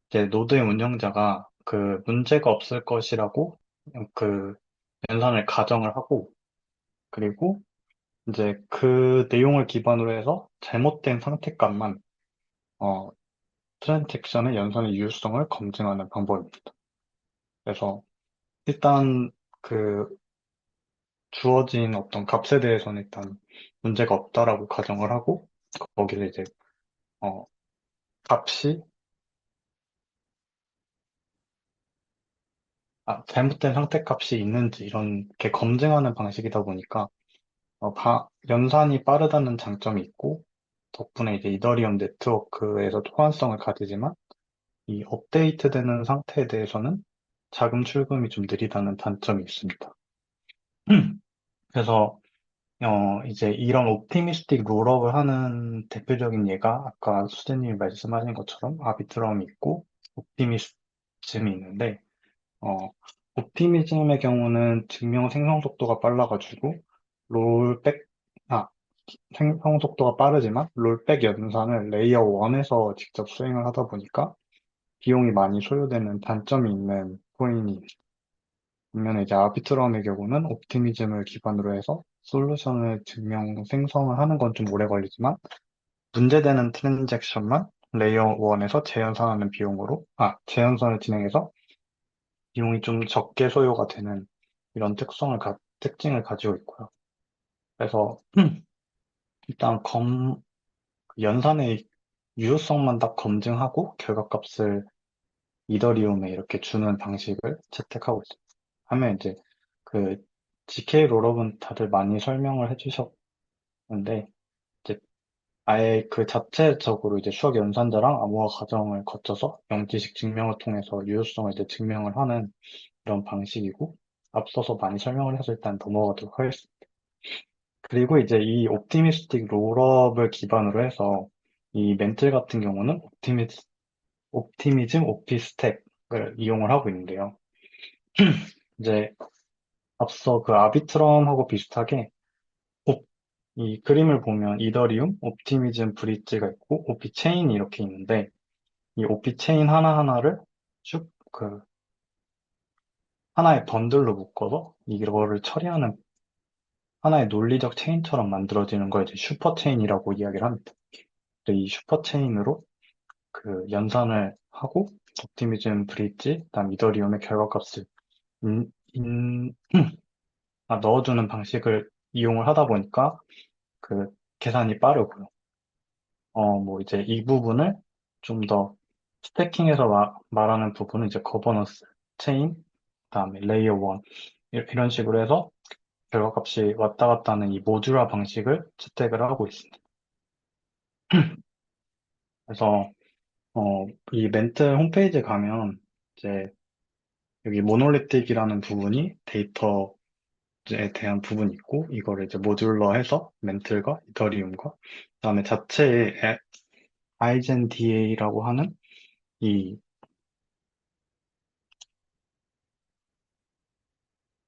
이제 노드의 운영자가 그 문제가 없을 것이라고 그 연산을 가정을 하고, 그리고 이제 그 내용을 기반으로 해서 잘못된 상태값만 트랜잭션의 연산의 유효성을 검증하는 방법입니다. 그래서 일단 그 주어진 어떤 값에 대해서는 일단 문제가 없다라고 가정을 하고, 거기서 이제 어, 값이 잘못된 상태값이 있는지 이렇게 검증하는 방식이다 보니까 연산이 빠르다는 장점이 있고, 덕분에 이제 이더리움 네트워크에서 호환성을 가지지만 이 업데이트되는 상태에 대해서는 자금 출금이 좀 느리다는 단점이 있습니다. 그래서 이제 이런 옵티미스틱 롤업을 하는 대표적인 예가 아까 수재님이 말씀하신 것처럼 아비트럼이 있고 옵티미즘이 있는데, 어, 옵티미즘의 경우는 증명 생성 속도가 빨라가지고 롤백, 아, 생성 속도가 빠르지만 롤백 연산을 레이어 1에서 직접 수행을 하다 보니까 비용이 많이 소요되는 단점이 있는 코인이, 반면에 이제 아비트럼의 경우는 옵티미즘을 기반으로 해서 솔루션을 증명 생성을 하는 건 좀 오래 걸리지만 문제되는 트랜잭션만 레이어 1에서 재연산을 진행해서 비용이 좀 적게 소요가 되는 이런 특징을 가지고 있고요. 그래서 일단 연산의 유효성만 딱 검증하고 결과값을 이더리움에 이렇게 주는 방식을 채택하고 있습니다. 하면 이제 그 GK 롤업은 다들 많이 설명을 해주셨는데, 이제 아예 그 자체적으로 이제 수학 연산자랑 암호화 과정을 거쳐서 영지식 증명을 통해서 유효성을 이제 증명을 하는 이런 방식이고, 앞서서 많이 설명을 해서 일단 넘어가도록 하겠습니다. 그리고 이제 이 옵티미스틱 롤업을 기반으로 해서 이 멘틀 같은 경우는 옵티미즘 오피스택을 이용을 하고 있는데요. 이제 앞서 그 아비트럼하고 비슷하게 이 그림을 보면 이더리움, 옵티미즘 브릿지가 있고 오피 체인이 이렇게 있는데, 이 오피 체인 하나하나를 쭉 하나의 번들로 묶어서 이거를 처리하는 하나의 논리적 체인처럼 만들어지는 걸 이제 슈퍼 체인이라고 이야기를 합니다. 이 슈퍼 체인으로 그 연산을 하고 옵티미즘 브릿지, 그다음 이더리움의 결과값을 인- 인- 넣어주는 방식을 이용을 하다 보니까 그 계산이 빠르고요. 뭐 이제 이 부분을 좀 더 스태킹해서 말하는 부분은 이제 거버넌스, 체인, 그다음에 레이어 1 이런 식으로 해서 결과값이 왔다 갔다 하는 이 모듈화 방식을 채택을 하고 있습니다. 그래서 이 멘틀 홈페이지에 가면 이제 여기 모놀리틱이라는 부분이 데이터에 대한 부분이 있고, 이거를 이제 모듈러 해서 멘틀과 이더리움과 그다음에 자체의 아이젠 DA라고 하는 이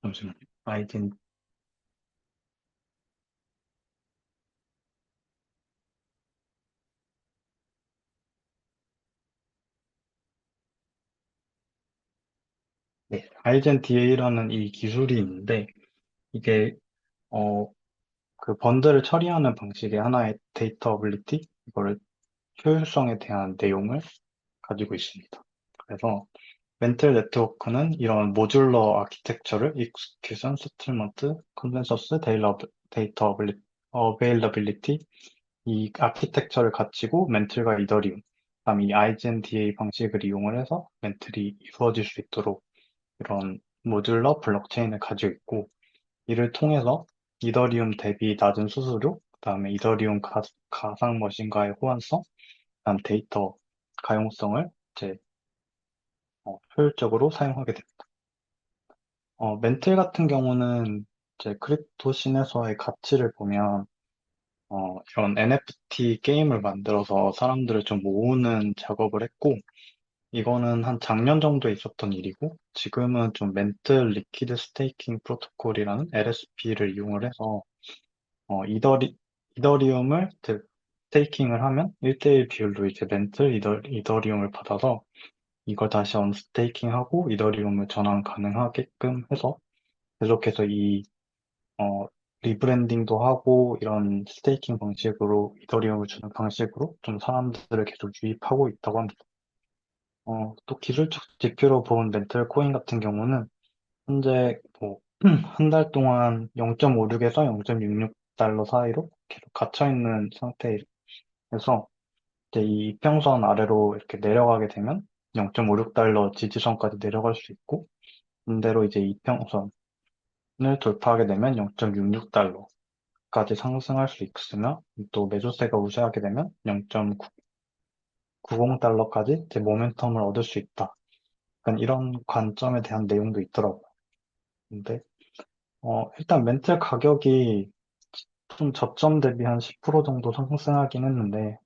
잠시만요. 아이젠 네, 아이젠 DA라는 이 기술이 있는데, 이게 어, 그 번들을 처리하는 방식의 하나의 데이터 어빌리티, 이거를 효율성에 대한 내용을 가지고 있습니다. 그래서 멘틀 네트워크는 이런 모듈러 아키텍처를 익스큐션, 세틀먼트, 컨센서스, 데이터 어베일러빌리티, 이 아키텍처를 갖추고 멘틀과 이더리움, 그다음 이 IGNDA 방식을 이용을 해서 멘틀이 이루어질 수 있도록 이런 모듈러 블록체인을 가지고 있고, 이를 통해서 이더리움 대비 낮은 수수료, 그다음에 이더리움 가상 머신과의 호환성, 그다음 데이터 가용성을 이제 효율적으로 사용하게 됩니다. 멘틀 같은 경우는 이제 크립토신에서의 가치를 보면 이런 NFT 게임을 만들어서 사람들을 좀 모으는 작업을 했고, 이거는 한 작년 정도에 있었던 일이고, 지금은 좀 멘틀 리퀴드 스테이킹 프로토콜이라는 LSP를 이용을 해서 이더리움을 언스테이킹을 하면 1대1 비율로 이제 멘틀 이더리움을 받아서 이걸 다시 언스테이킹하고 이더리움을 전환 가능하게끔 해서 계속해서 어, 리브랜딩도 하고 이런 스테이킹 방식으로 이더리움을 주는 방식으로 좀 사람들을 계속 유입하고 있다고 합니다. 또 기술적 지표로 본 멘틀 코인 같은 경우는 현재 뭐 한 달 동안 0.56에서 0.66달러 사이로 계속 갇혀 있는 상태에서 이제 이 이평선 아래로 이렇게 내려가게 되면 0.56달러 지지선까지 내려갈 수 있고 반대로 이제 이평선을 돌파하게 되면 0.66달러까지 상승할 수 있으며 또 매수세가 우세하게 되면 0.90달러까지 이제 모멘텀을 얻을 수 있다. 약간 이런 관점에 대한 내용도 있더라고요. 근데 일단 멘틀 가격이 좀 저점 대비 한 10% 정도 상승하긴 했는데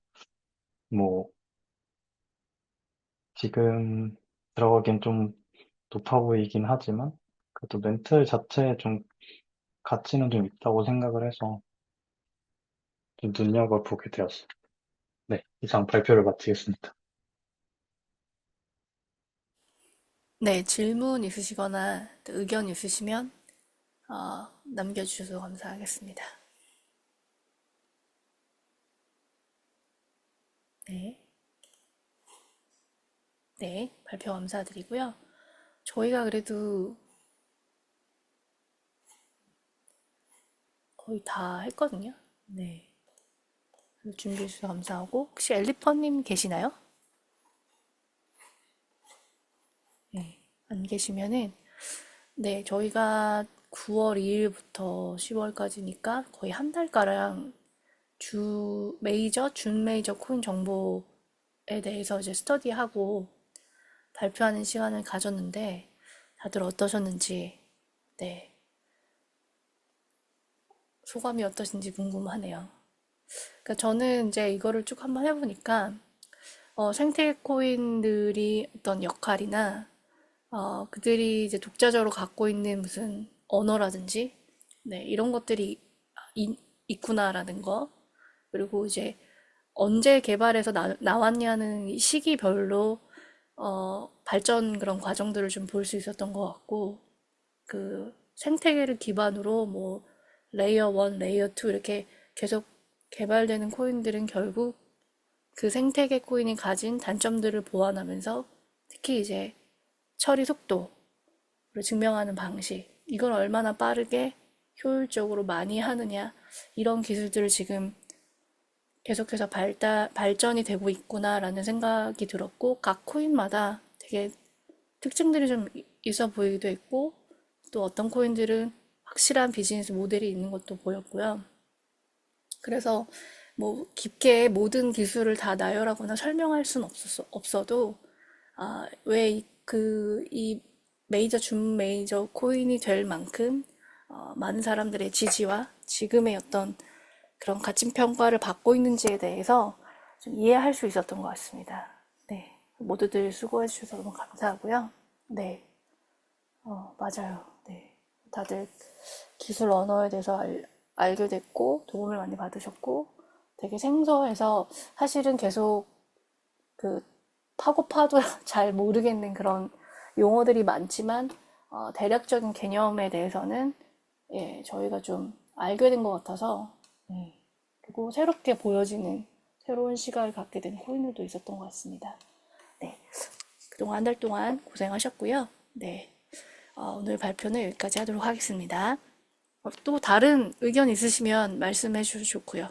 뭐 지금 들어가긴 좀 높아 보이긴 하지만 그래도 멘틀 자체에 좀 가치는 좀 있다고 생각을 해서 좀 눈여겨보게 되었어요. 네, 이상 발표를 마치겠습니다. 네, 질문 있으시거나 또 의견 있으시면 남겨주셔서 감사하겠습니다. 네, 네, 발표 감사드리고요. 저희가 그래도 거의 다 했거든요. 네, 준비해 주셔서 감사하고 혹시 엘리퍼님 계시나요? 네, 안 계시면은 네, 저희가 9월 2일부터 10월까지니까 거의 한 달가량 준 메이저 코인 정보에 대해서 이제 스터디하고 발표하는 시간을 가졌는데 다들 어떠셨는지, 네, 소감이 어떠신지 궁금하네요. 그러니까 저는 이제 이거를 쭉 한번 해보니까 생태 코인들이 어떤 역할이나 그들이 이제 독자적으로 갖고 있는 무슨 언어라든지, 네, 이런 것들이 있구나라는 거. 그리고 이제 언제 개발해서 나왔냐는 이 시기별로 발전 그런 과정들을 좀 볼 수 있었던 것 같고, 그 생태계를 기반으로 뭐 레이어 1, 레이어 2 이렇게 계속 개발되는 코인들은 결국 그 생태계 코인이 가진 단점들을 보완하면서 특히 이제 처리 속도를 증명하는 방식, 이걸 얼마나 빠르게 효율적으로 많이 하느냐, 이런 기술들을 지금 계속해서 발전이 되고 있구나라는 생각이 들었고, 각 코인마다 되게 특징들이 좀 있어 보이기도 했고, 또 어떤 코인들은 확실한 비즈니스 모델이 있는 것도 보였고요. 그래서 뭐 깊게 모든 기술을 다 나열하거나 설명할 수는 없어도, 이 메이저, 준 메이저 코인이 될 만큼 많은 사람들의 지지와 지금의 어떤 그런 가치 평가를 받고 있는지에 대해서 좀 이해할 수 있었던 것 같습니다. 네, 모두들 수고해 주셔서 너무 감사하고요. 네, 맞아요. 네, 다들 기술 언어에 대해서 알게 됐고 도움을 많이 받으셨고 되게 생소해서 사실은 계속 그 파고 파도 잘 모르겠는 그런 용어들이 많지만 대략적인 개념에 대해서는 예, 저희가 좀 알게 된 것 같아서 네. 그리고 새롭게 보여지는 새로운 시각을 갖게 된 코인들도 있었던 것 같습니다. 네, 그동안 한 달 동안 고생하셨고요. 네, 오늘 발표는 여기까지 하도록 하겠습니다. 또 다른 의견 있으시면 말씀해 주셔도 좋고요.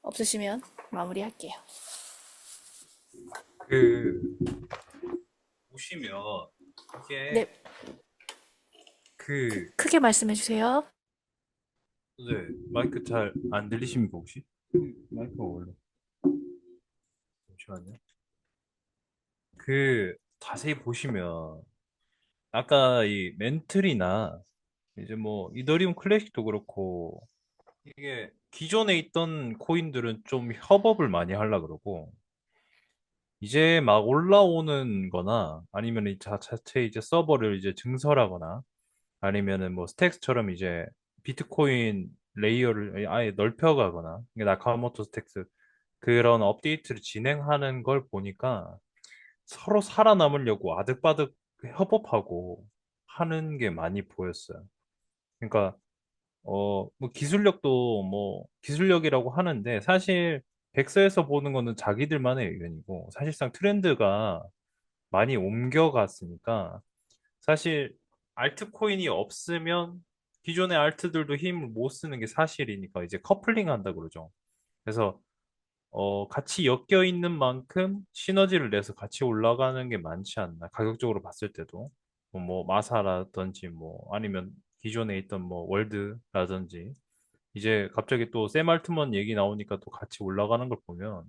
없으시면 마무리할게요. 그 보시면 이게 네, 그 크게 말씀해 주세요. 네, 마이크 잘 안 들리십니까 혹시? 마이크가 원래 잠시만요. 그 자세히 보시면 아까 이 멘틀이나 이제 뭐 이더리움 클래식도 그렇고 이게 기존에 있던 코인들은 좀 협업을 많이 하려 그러고 이제 막 올라오는 거나 아니면 이 자체 이제 서버를 이제 증설하거나 아니면은 뭐 스택스처럼 이제 비트코인 레이어를 아예 넓혀가거나 이게 나카모토 스택스 그런 업데이트를 진행하는 걸 보니까 서로 살아남으려고 아득바득 협업하고 하는 게 많이 보였어요. 그러니까 뭐 기술력도 뭐 기술력이라고 하는데 사실 덱스에서 보는 거는 자기들만의 의견이고 사실상 트렌드가 많이 옮겨갔으니까 사실 알트코인이 없으면 기존의 알트들도 힘을 못 쓰는 게 사실이니까 이제 커플링 한다 그러죠. 그래서 같이 엮여 있는 만큼 시너지를 내서 같이 올라가는 게 많지 않나. 가격적으로 봤을 때도. 뭐 마사라든지 뭐 아니면 기존에 있던 뭐 월드라든지 이제 갑자기 또 샘 알트먼 얘기 나오니까 또 같이 올라가는 걸 보면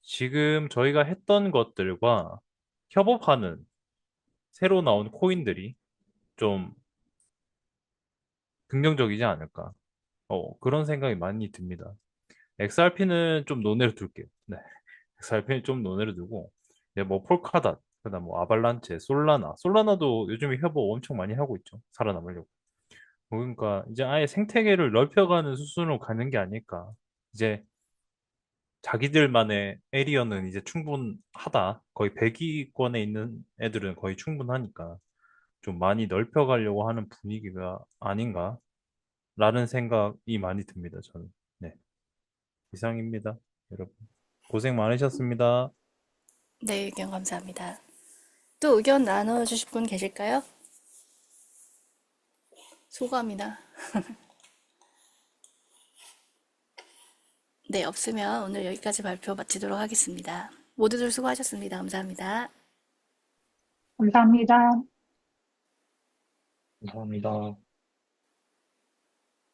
지금 저희가 했던 것들과 협업하는 새로 나온 코인들이 좀 긍정적이지 않을까. 그런 생각이 많이 듭니다. XRP는 좀 논외로 둘게요. 네. XRP는 좀 논외로 두고, 이제 뭐 폴카닷, 그다음 뭐 아발란체, 솔라나도 요즘에 협업 엄청 많이 하고 있죠. 살아남으려고. 그러니까 이제 아예 생태계를 넓혀가는 수순으로 가는 게 아닐까. 이제 자기들만의 에리어는 이제 충분하다. 거의 100위권에 있는 애들은 거의 충분하니까 좀 많이 넓혀가려고 하는 분위기가 아닌가라는 생각이 많이 듭니다. 저는. 네. 이상입니다. 여러분. 고생 많으셨습니다. 네, 의견 감사합니다. 또 의견 나눠주실 분 계실까요? 소감이나. 네, 없으면 오늘 여기까지 발표 마치도록 하겠습니다. 모두들 수고하셨습니다. 감사합니다. 감사합니다. 감사합니다.